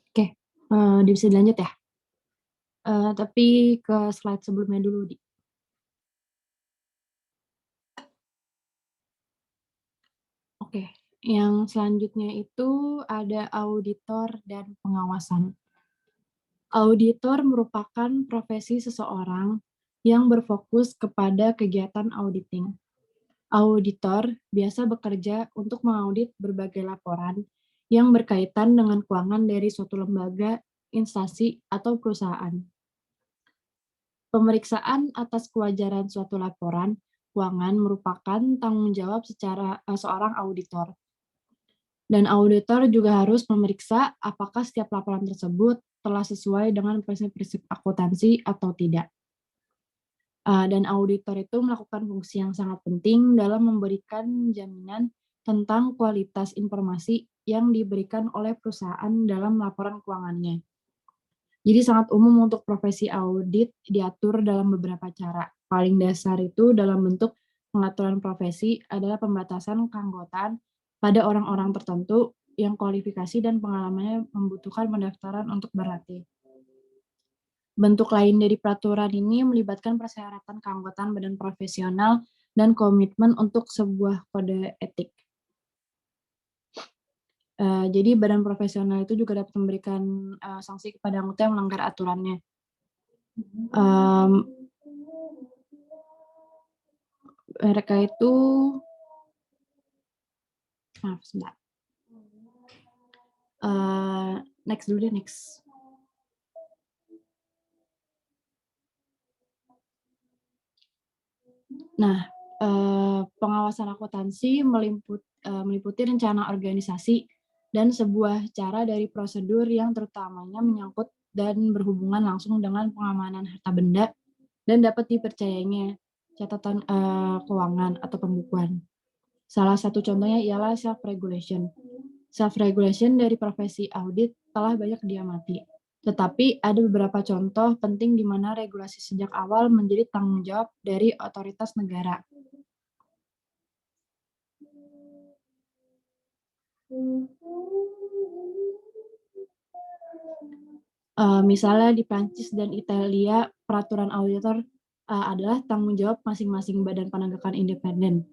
Oke, bisa dilanjut ya? Tapi ke slide sebelumnya dulu, Di. Oke, yang selanjutnya itu ada auditor dan pengawasan. Auditor merupakan profesi seseorang yang berfokus kepada kegiatan auditing. Auditor biasa bekerja untuk mengaudit berbagai laporan yang berkaitan dengan keuangan dari suatu lembaga, instansi, atau perusahaan. Pemeriksaan atas kewajaran suatu laporan keuangan merupakan tanggung jawab seorang auditor. Dan auditor juga harus memeriksa apakah setiap laporan tersebut telah sesuai dengan prinsip-prinsip akuntansi atau tidak. Dan auditor itu melakukan fungsi yang sangat penting dalam memberikan jaminan tentang kualitas informasi yang diberikan oleh perusahaan dalam laporan keuangannya. Jadi sangat umum untuk profesi audit diatur dalam beberapa cara. Paling dasar itu dalam bentuk pengaturan profesi adalah pembatasan keanggotaan pada orang-orang tertentu yang kualifikasi dan pengalamannya membutuhkan pendaftaran untuk berlatih. Bentuk lain dari peraturan ini melibatkan persyaratan keanggotaan badan profesional dan komitmen untuk sebuah kode etik. Jadi badan profesional itu juga dapat memberikan sanksi kepada anggota yang melanggar aturannya. Mereka itu, maaf sebentar. Next dulu deh, next. Nah, pengawasan akuntansi meliputi rencana organisasi dan sebuah cara dari prosedur yang terutamanya menyangkut dan berhubungan langsung dengan pengamanan harta benda dan dapat dipercayainya catatan keuangan atau pembukuan. Salah satu contohnya ialah self-regulation. Self-regulation dari profesi audit telah banyak diamati. Tetapi ada beberapa contoh penting di mana regulasi sejak awal menjadi tanggung jawab dari otoritas negara. Misalnya di Prancis dan Italia, peraturan auditor adalah tanggung jawab masing-masing badan penegakan independen.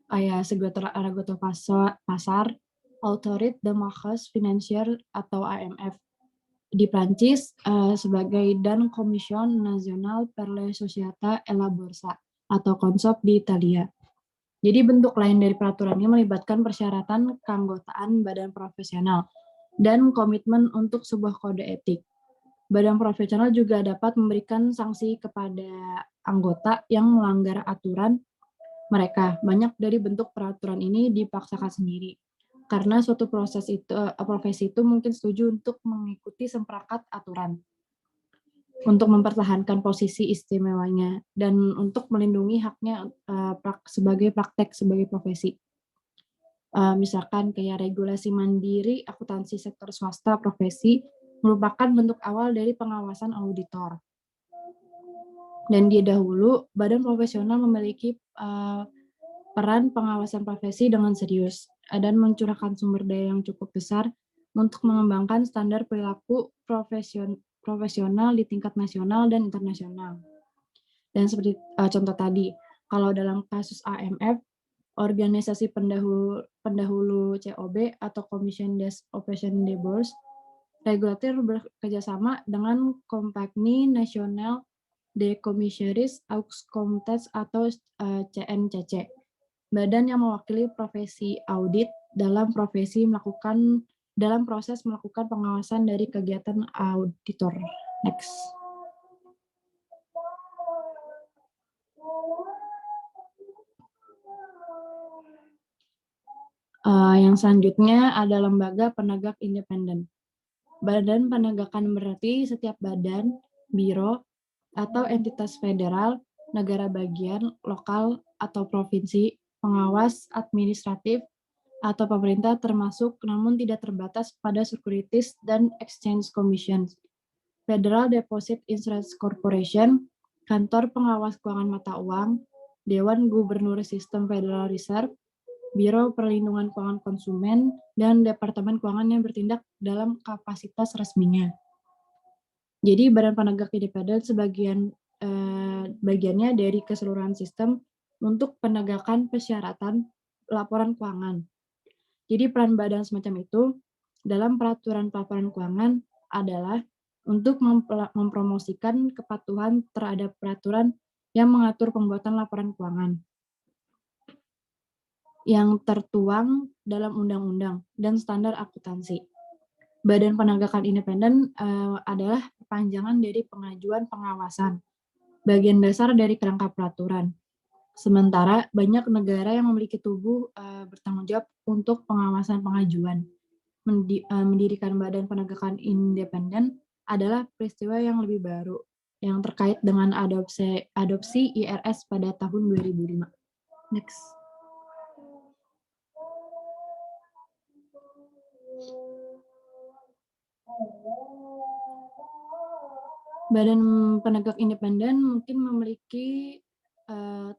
Kayak Regulator Pasar, Autorit de Marchés Financiers atau AMF. Di Prancis sebagai Dan Commission Nationale per la Société et la Bourse atau Consob di Italia. Jadi bentuk lain dari peraturan ini melibatkan persyaratan keanggotaan badan profesional dan komitmen untuk sebuah kode etik. Badan profesional juga dapat memberikan sanksi kepada anggota yang melanggar aturan mereka. Banyak dari bentuk peraturan ini dipaksakan sendiri. Karena suatu profesi itu mungkin setuju untuk mengikuti seperangkat aturan untuk mempertahankan posisi istimewanya dan untuk melindungi haknya sebagai praktek sebagai profesi. Misalkan kayak regulasi mandiri akuntansi sektor swasta profesi merupakan bentuk awal dari pengawasan auditor. Dan di dahulu badan profesional memiliki peran pengawasan profesi dengan serius dan mencurahkan sumber daya yang cukup besar untuk mengembangkan standar perilaku profesional di tingkat nasional dan internasional. Dan seperti contoh tadi, kalau dalam kasus AMF, organisasi pendahulu COB atau Commission des Operations de Bourse regulator bekerjasama dengan Compagnie Nationale de Commissaires aux Comptes atau CNCC, badan yang mewakili profesi audit dalam proses melakukan pengawasan dari kegiatan auditor. Next. Yang selanjutnya ada lembaga penegak independen. Badan penegakan berarti setiap badan, biro, atau entitas federal, negara bagian, lokal, atau provinsi, pengawas, administratif, atau pemerintah termasuk namun tidak terbatas pada Securities dan Exchange Commission, Federal Deposit Insurance Corporation, Kantor Pengawas Keuangan Mata Uang, Dewan Gubernur Sistem Federal Reserve, Biro Perlindungan Keuangan Konsumen, dan Departemen Keuangan yang bertindak dalam kapasitas resminya. Jadi Badan Penegak Independen bagiannya dari keseluruhan sistem untuk penegakan persyaratan laporan keuangan. Jadi peran badan semacam itu dalam peraturan pelaporan keuangan adalah untuk mempromosikan kepatuhan terhadap peraturan yang mengatur pembuatan laporan keuangan yang tertuang dalam undang-undang dan standar akuntansi. Badan Penegakan Independen adalah perpanjangan dari pengajuan pengawasan, bagian dasar dari kerangka peraturan. Sementara banyak negara yang memiliki tubuh bertanggung jawab untuk pengawasan pengajuan. Mendirikan Badan Penegakan Independen adalah peristiwa yang lebih baru yang terkait dengan adopsi IRS pada tahun 2005. Next. Badan Penegak Independen mungkin memiliki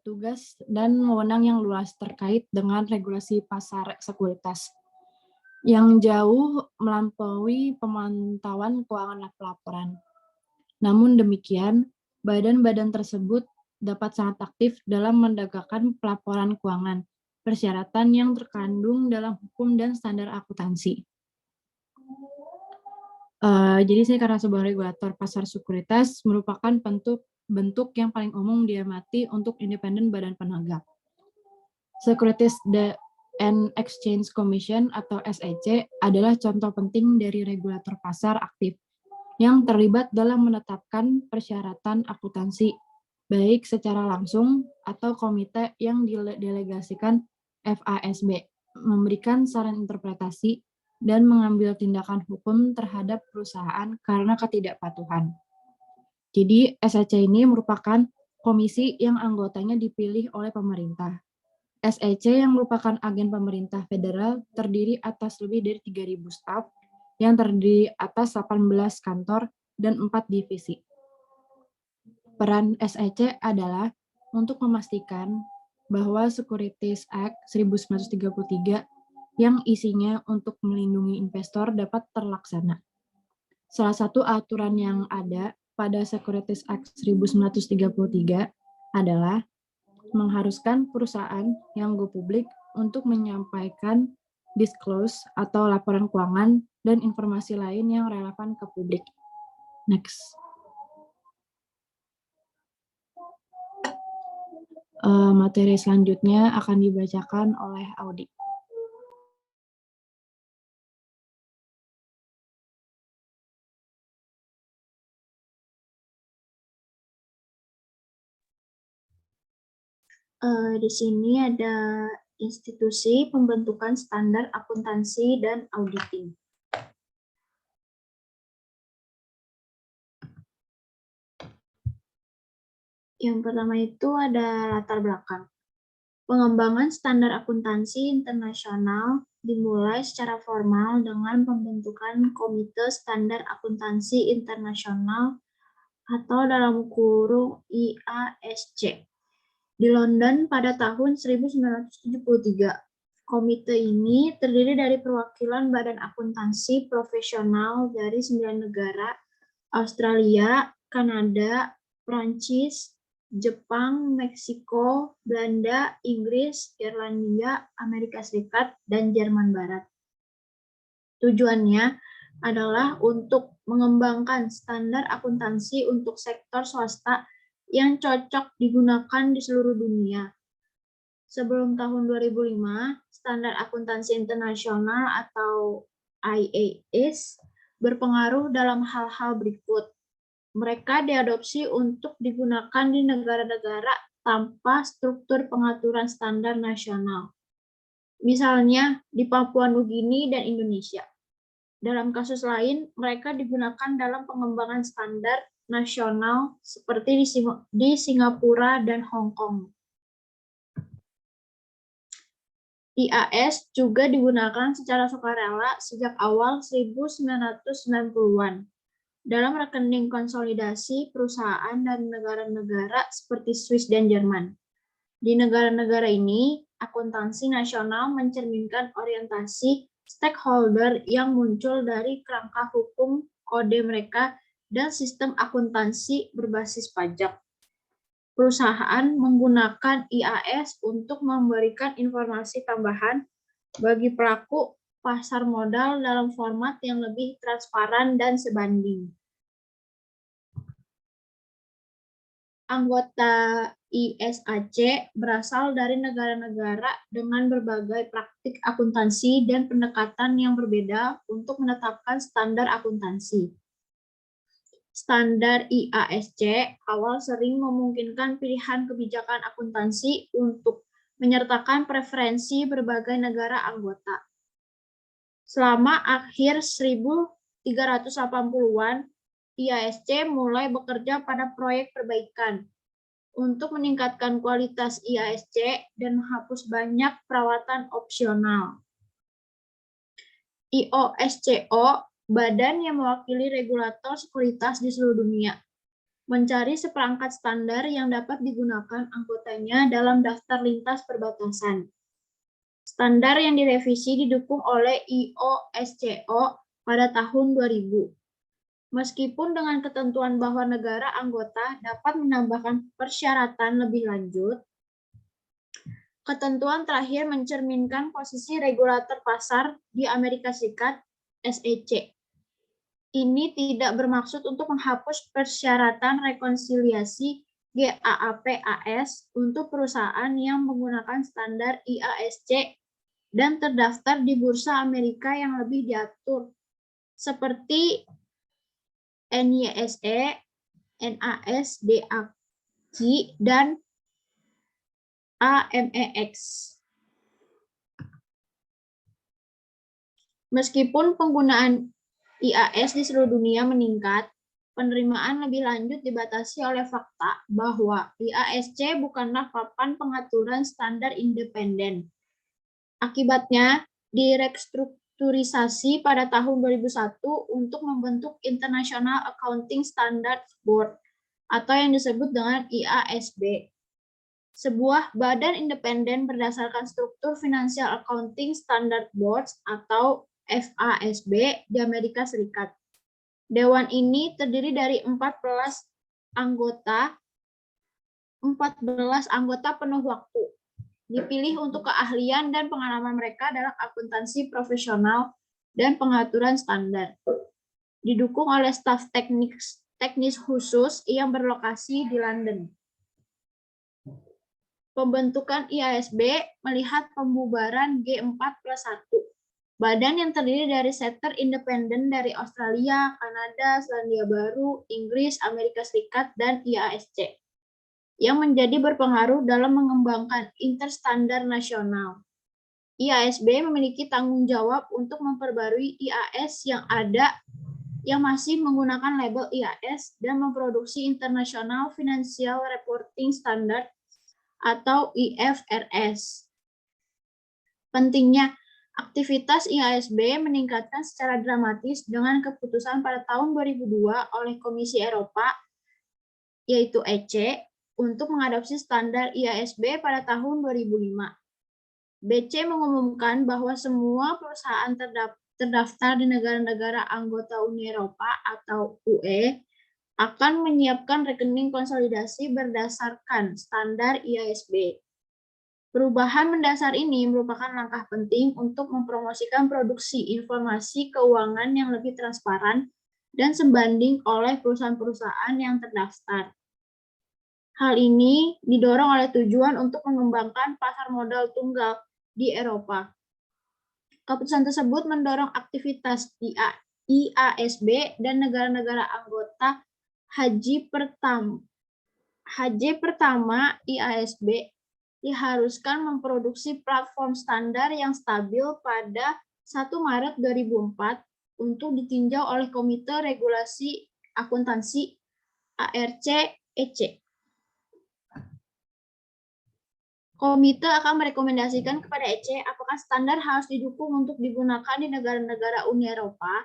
tugas dan wewenang yang luas terkait dengan regulasi pasar sekuritas yang jauh melampaui pemantauan keuangan pelaporan. Namun demikian, badan-badan tersebut dapat sangat aktif dalam menegakkan pelaporan keuangan, persyaratan yang terkandung dalam hukum dan standar akuntansi. Jadi saya karena sebuah regulator pasar sekuritas merupakan bentuk yang paling umum diamati untuk independen badan penegak. Securities and Exchange Commission atau SEC adalah contoh penting dari regulator pasar aktif yang terlibat dalam menetapkan persyaratan akuntansi, baik secara langsung atau komite yang didelegasikan FASB, memberikan saran interpretasi, dan mengambil tindakan hukum terhadap perusahaan karena ketidakpatuhan. Jadi SEC ini merupakan komisi yang anggotanya dipilih oleh pemerintah. SEC yang merupakan agen pemerintah federal terdiri atas lebih dari 3.000 staf yang terdiri atas 18 kantor dan 4 divisi. Peran SEC adalah untuk memastikan bahwa Securities Act 1933 yang isinya untuk melindungi investor dapat terlaksana. Salah satu aturan yang ada pada Securities Act 1933 adalah mengharuskan perusahaan yang go publik untuk menyampaikan disclose atau laporan keuangan dan informasi lain yang relevan ke publik. Next. Materi selanjutnya akan dibacakan oleh Audi.
Di sini ada institusi pembentukan standar akuntansi dan auditing. Yang pertama itu ada latar belakang. Pengembangan standar akuntansi internasional dimulai secara formal dengan pembentukan Komite Standar Akuntansi Internasional atau dalam kurung IASC di London pada tahun 1973. Komite ini terdiri dari perwakilan badan akuntansi profesional dari 9 negara, Australia, Kanada, Prancis, Jepang, Meksiko, Belanda, Inggris, Irlandia, Amerika Serikat, dan Jerman Barat. Tujuannya adalah untuk mengembangkan standar akuntansi untuk sektor swasta yang cocok digunakan di seluruh dunia. Sebelum tahun 2005, standar akuntansi internasional atau IAS berpengaruh dalam hal-hal berikut. Mereka diadopsi untuk digunakan di negara-negara tanpa struktur pengaturan standar nasional. Misalnya di Papua Nugini dan Indonesia. Dalam kasus lain, mereka digunakan dalam pengembangan standar nasional seperti di Singapura dan Hong Kong. IAS juga digunakan secara sukarela sejak awal 1990-an dalam rekening konsolidasi perusahaan dan negara-negara seperti Swiss dan Jerman. Di negara-negara ini, akuntansi nasional mencerminkan orientasi stakeholder yang muncul dari kerangka hukum, kode mereka, dan sistem akuntansi berbasis pajak. Perusahaan menggunakan IAS untuk memberikan informasi tambahan bagi pelaku pasar modal dalam format yang lebih transparan dan sebanding. Anggota ISAC berasal dari negara-negara dengan berbagai praktik akuntansi dan pendekatan yang berbeda untuk menetapkan standar akuntansi. Standar IASC awal sering memungkinkan pilihan kebijakan akuntansi untuk menyertakan preferensi berbagai negara anggota. Selama akhir 1380-an, IASC mulai bekerja pada proyek perbaikan untuk meningkatkan kualitas IASC dan menghapus banyak perawatan opsional. IOSCO, badan yang mewakili regulator sekuritas di seluruh dunia, mencari seperangkat standar yang dapat digunakan anggotanya dalam daftar lintas perbatasan. Standar yang direvisi didukung oleh IOSCO pada tahun 2000. Meskipun dengan ketentuan bahwa negara anggota dapat menambahkan persyaratan lebih lanjut, ketentuan terakhir mencerminkan posisi regulator pasar di Amerika Serikat, SEC. Ini tidak bermaksud untuk menghapus persyaratan rekonsiliasi GAAP-AS untuk perusahaan yang menggunakan standar IASC dan terdaftar di Bursa Amerika yang lebih diatur, seperti NYSE, NASDAQ, dan AMEX. Meskipun penggunaan IAS di seluruh dunia meningkat, penerimaan lebih lanjut dibatasi oleh fakta bahwa IASC bukanlah papan pengaturan standar independen. Akibatnya, direstrukturisasi pada tahun 2001 untuk membentuk International Accounting Standards Board atau yang disebut dengan IASB. Sebuah badan independen berdasarkan struktur Financial Accounting Standard Boards atau FASB di Amerika Serikat. Dewan ini terdiri dari 14 anggota penuh waktu, dipilih untuk keahlian dan pengalaman mereka dalam akuntansi profesional dan pengaturan standar. Didukung oleh staf teknis khusus yang berlokasi di London. Pembentukan IASB melihat pembubaran G4+1, badan yang terdiri dari sektor independen dari Australia, Kanada, Selandia Baru, Inggris, Amerika Serikat, dan IASC, yang menjadi berpengaruh dalam mengembangkan interstandar nasional. IASB memiliki tanggung jawab untuk memperbarui IAS yang ada yang masih menggunakan label IAS dan memproduksi International Financial Reporting Standard atau IFRS. Pentingnya aktivitas IASB meningkatkan secara dramatis dengan keputusan pada tahun 2002 oleh Komisi Eropa, yaitu EC, untuk mengadopsi standar IASB pada tahun 2005. BC mengumumkan bahwa semua perusahaan terdaftar di negara-negara anggota Uni Eropa atau UE akan menyiapkan rekening konsolidasi berdasarkan standar IASB. Perubahan mendasar ini merupakan langkah penting untuk mempromosikan produksi informasi keuangan yang lebih transparan dan sebanding oleh perusahaan-perusahaan yang terdaftar. Hal ini didorong oleh tujuan untuk mengembangkan pasar modal tunggal di Eropa. Keputusan tersebut mendorong aktivitas di IASB dan negara-negara anggota Haji pertama IASB diharuskan memproduksi platform standar yang stabil pada 1 Maret 2004 untuk ditinjau oleh Komite Regulasi Akuntansi ARC-EC. Komite akan merekomendasikan kepada EC apakah standar harus didukung untuk digunakan di negara-negara Uni Eropa.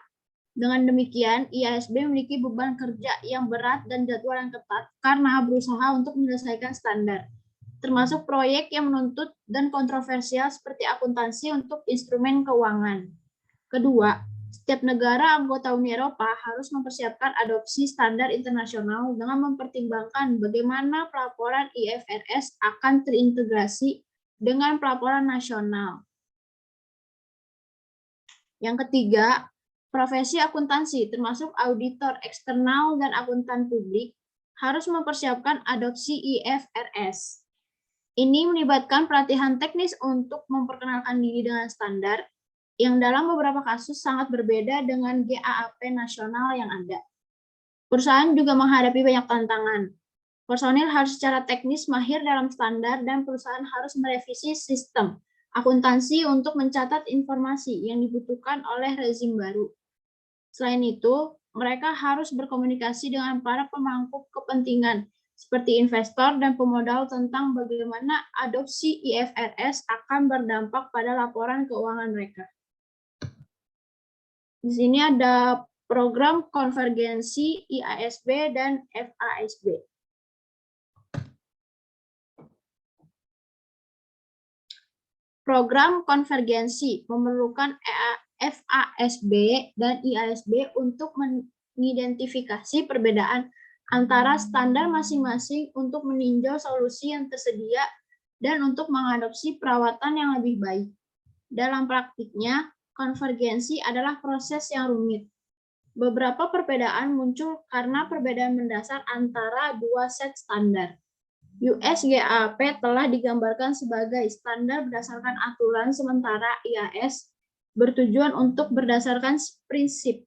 Dengan demikian, IASB memiliki beban kerja yang berat dan jadwal yang ketat karena berusaha untuk menyelesaikan standar, termasuk proyek yang menuntut dan kontroversial seperti akuntansi untuk instrumen keuangan. Kedua, setiap negara anggota Uni Eropa harus mempersiapkan adopsi standar internasional dengan mempertimbangkan bagaimana pelaporan IFRS akan terintegrasi dengan pelaporan nasional. Yang ketiga, profesi akuntansi termasuk auditor eksternal dan akuntan publik harus mempersiapkan adopsi IFRS. Ini melibatkan pelatihan teknis untuk memperkenalkan diri dengan standar yang dalam beberapa kasus sangat berbeda dengan GAAP nasional yang ada. Perusahaan juga menghadapi banyak tantangan. Personil harus secara teknis mahir dalam standar dan perusahaan harus merevisi sistem akuntansi untuk mencatat informasi yang dibutuhkan oleh rezim baru. Selain itu, mereka harus berkomunikasi dengan para pemangku kepentingan seperti investor dan pemodal tentang bagaimana adopsi IFRS akan berdampak pada laporan keuangan mereka. Di sini ada program konvergensi IASB dan FASB. Program konvergensi memerlukan FASB dan IASB untuk mengidentifikasi perbedaan antara standar masing-masing untuk meninjau solusi yang tersedia dan untuk mengadopsi perawatan yang lebih baik. Dalam praktiknya, konvergensi adalah proses yang rumit. Beberapa perbedaan muncul karena perbedaan mendasar antara dua set standar. US GAAP telah digambarkan sebagai standar berdasarkan aturan, sementara IAS bertujuan untuk berdasarkan prinsip.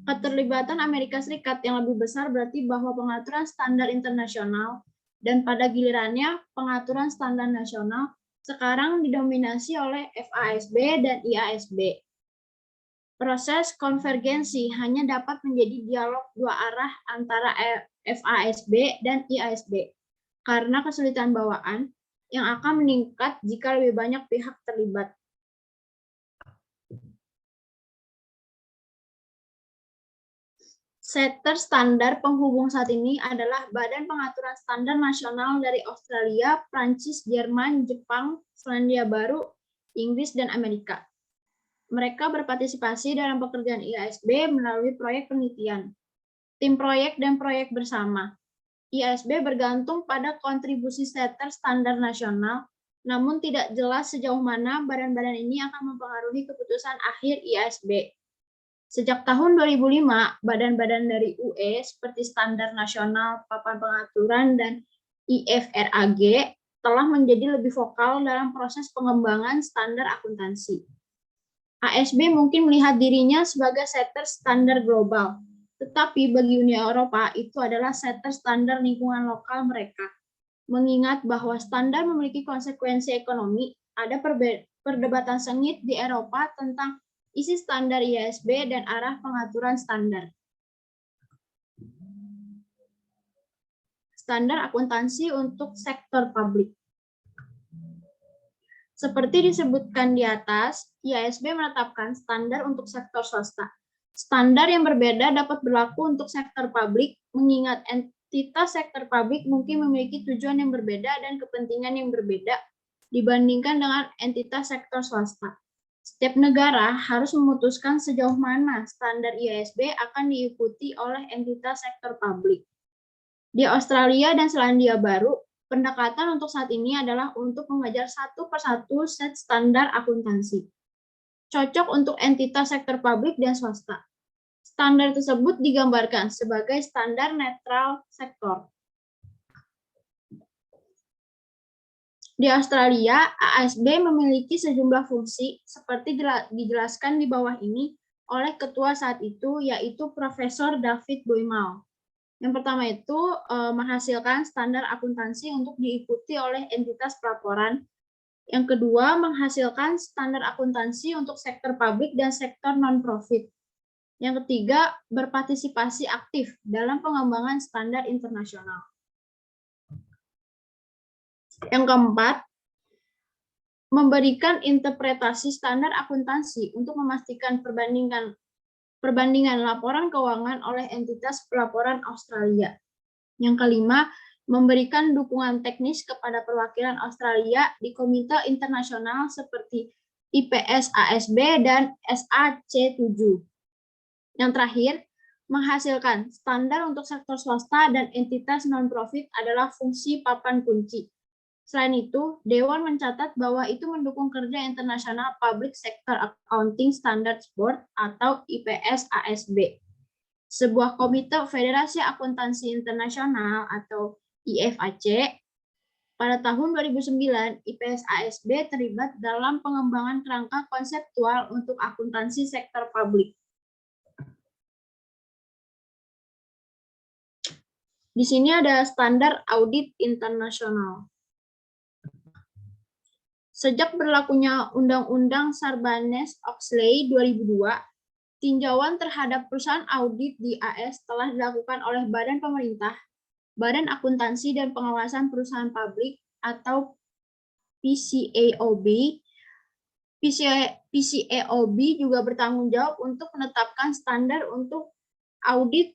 Keterlibatan Amerika Serikat yang lebih besar berarti bahwa pengaturan standar internasional dan pada gilirannya pengaturan standar nasional sekarang didominasi oleh FASB dan IASB. Proses konvergensi hanya dapat menjadi dialog dua arah antara FASB dan IASB karena kesulitan bawaan yang akan meningkat jika lebih banyak pihak terlibat. Setter standar penghubung saat ini adalah Badan Pengaturan Standar Nasional dari Australia, Prancis, Jerman, Jepang, Selandia Baru, Inggris, dan Amerika. Mereka berpartisipasi dalam pekerjaan IASB melalui proyek penelitian, tim proyek, dan proyek bersama. IASB bergantung pada kontribusi setter standar nasional, namun tidak jelas sejauh mana badan-badan ini akan mempengaruhi keputusan akhir IASB. Sejak tahun 2005, badan-badan dari UE seperti Standar Nasional, Papan Pengaturan, dan IFRAG telah menjadi lebih vokal dalam proses pengembangan standar akuntansi. ASB mungkin melihat dirinya sebagai setter standar global, tetapi bagi Uni Eropa itu adalah setter standar lingkungan lokal mereka. Mengingat bahwa standar memiliki konsekuensi ekonomi, ada perdebatan sengit di Eropa tentang isi standar IASB dan arah pengaturan standar. Standar akuntansi untuk sektor publik. Seperti disebutkan di atas, IASB menetapkan standar untuk sektor swasta. Standar yang berbeda dapat berlaku untuk sektor publik, mengingat entitas sektor publik mungkin memiliki tujuan yang berbeda dan kepentingan yang berbeda dibandingkan dengan entitas sektor swasta. Setiap negara harus memutuskan sejauh mana standar IASB akan diikuti oleh entitas sektor publik. Di Australia dan Selandia Baru, Pendekatan untuk saat ini adalah untuk mengajar satu persatu set standar akuntansi. Cocok untuk entitas sektor publik dan swasta. Standar tersebut digambarkan sebagai standar netral sektor. Di Australia, ASB memiliki sejumlah fungsi seperti dijelaskan di bawah ini oleh ketua saat itu, yaitu Profesor David Boymall. Yang pertama itu menghasilkan standar akuntansi untuk diikuti oleh entitas pelaporan. Yang kedua, menghasilkan standar akuntansi untuk sektor publik dan sektor non-profit. Yang ketiga, berpartisipasi aktif dalam pengembangan standar internasional. Yang keempat, memberikan interpretasi standar akuntansi untuk memastikan perbandingan laporan keuangan oleh entitas pelaporan Australia. Yang kelima, memberikan dukungan teknis kepada perwakilan Australia di komite internasional seperti IPS-ASB dan SAC7. Yang terakhir, menghasilkan standar untuk sektor swasta dan entitas non-profit adalah fungsi papan kunci. Selain itu, Dewan mencatat bahwa itu mendukung kerja International Public Sector Accounting Standards Board atau IPS-ASB. Sebuah komite Federasi Akuntansi Internasional atau IFAC. Pada tahun 2009, IPS-ASB terlibat dalam pengembangan kerangka konseptual untuk akuntansi sektor publik. Di sini ada standar audit internasional. Sejak berlakunya Undang-Undang Sarbanes-Oxley 2002, tinjauan terhadap perusahaan audit di AS telah dilakukan oleh Badan Pemerintah, Badan Akuntansi dan Pengawasan Perusahaan Publik atau PCAOB. PCAOB juga bertanggung jawab untuk menetapkan standar untuk audit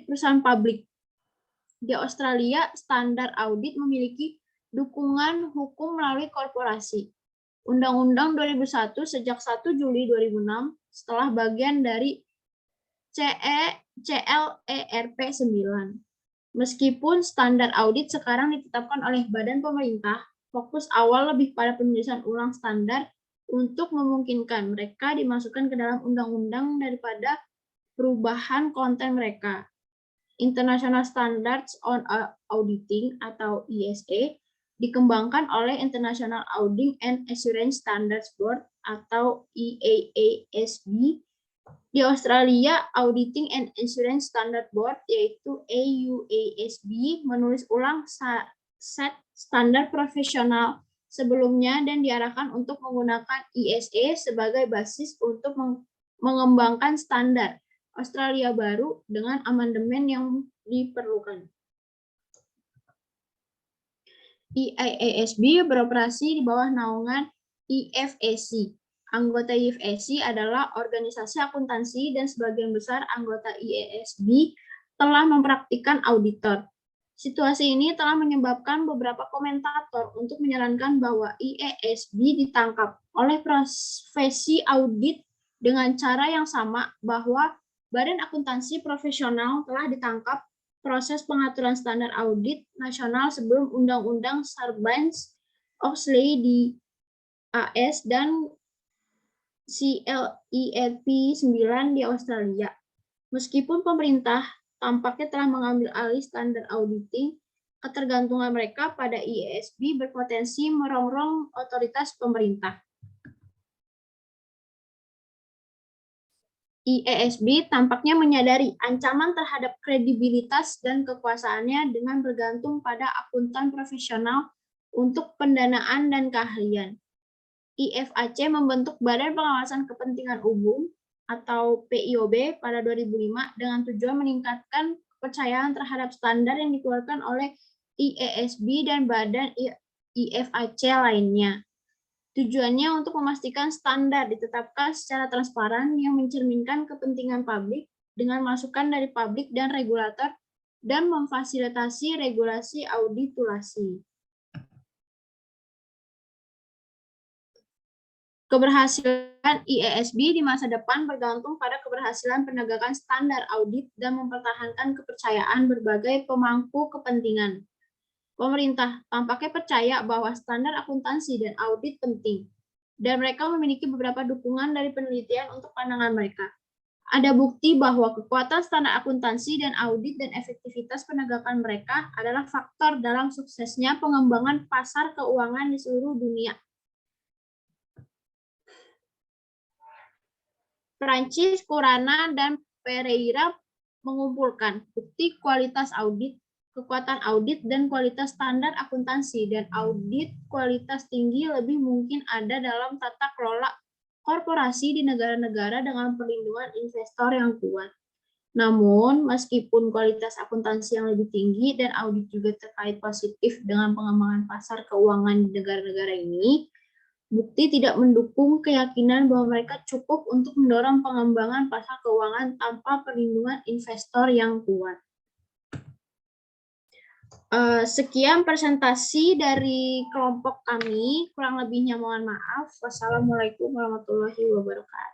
perusahaan publik. Di Australia, standar audit memiliki dukungan hukum melalui korporasi. Undang-Undang 2001 sejak 1 Juli 2006 setelah bagian dari CLERP 9. Meskipun standar audit sekarang ditetapkan oleh badan pemerintah, fokus awal lebih pada penulisan ulang standar untuk memungkinkan mereka dimasukkan ke dalam undang-undang daripada perubahan konten mereka. International Standards on Auditing atau ISA dikembangkan oleh International Auditing and Assurance Standards Board atau IAASB. Di Australia, Auditing and Assurance Standard Board yaitu AUASB menulis ulang set standar profesional sebelumnya dan diarahkan untuk menggunakan ISA sebagai basis untuk mengembangkan standar Australia baru dengan amandemen yang diperlukan. IAASB beroperasi di bawah naungan IFAC. Anggota IFAC adalah organisasi akuntansi dan sebagian besar anggota IASB telah mempraktikkan auditor. Situasi ini telah menyebabkan beberapa komentator untuk menyarankan bahwa IASB ditangkap oleh profesi audit dengan cara yang sama bahwa Badan Akuntansi Profesional telah ditangkap proses pengaturan standar audit nasional sebelum Undang-Undang Sarbanes-Oxley di AS dan CLERP 9 di Australia. Meskipun pemerintah tampaknya telah mengambil alih standar auditing, ketergantungan mereka pada IASB berpotensi merongrong otoritas pemerintah. IASB tampaknya menyadari ancaman terhadap kredibilitas dan kekuasaannya dengan bergantung pada akuntan profesional untuk pendanaan dan keahlian. IFAC membentuk Badan Pengawasan Kepentingan Umum atau PIOB pada 2005 dengan tujuan meningkatkan kepercayaan terhadap standar yang dikeluarkan oleh IASB dan badan IFAC lainnya. Tujuannya untuk memastikan standar ditetapkan secara transparan yang mencerminkan kepentingan publik dengan masukan dari publik dan regulator dan memfasilitasi regulasi auditulasi. Keberhasilan IASB di masa depan bergantung pada keberhasilan penegakan standar audit dan mempertahankan kepercayaan berbagai pemangku kepentingan. Pemerintah tampaknya percaya bahwa standar akuntansi dan audit penting, dan mereka memiliki beberapa dukungan dari penelitian untuk pandangan mereka. Ada bukti bahwa kekuatan standar akuntansi dan audit dan efektivitas penegakan mereka adalah faktor dalam suksesnya pengembangan pasar keuangan di seluruh dunia. Prancis, Kurana, dan Pereira mengumpulkan bukti kualitas audit, kekuatan audit, dan kualitas standar akuntansi, dan audit kualitas tinggi lebih mungkin ada dalam tata kelola korporasi di negara-negara dengan perlindungan investor yang kuat. Namun, meskipun kualitas akuntansi yang lebih tinggi dan audit juga terkait positif dengan pengembangan pasar keuangan di negara-negara ini, bukti tidak mendukung keyakinan bahwa mereka cukup untuk mendorong pengembangan pasar keuangan tanpa perlindungan investor yang kuat. Sekian presentasi dari kelompok kami. Kurang lebihnya mohon maaf. Wassalamualaikum warahmatullahi wabarakatuh.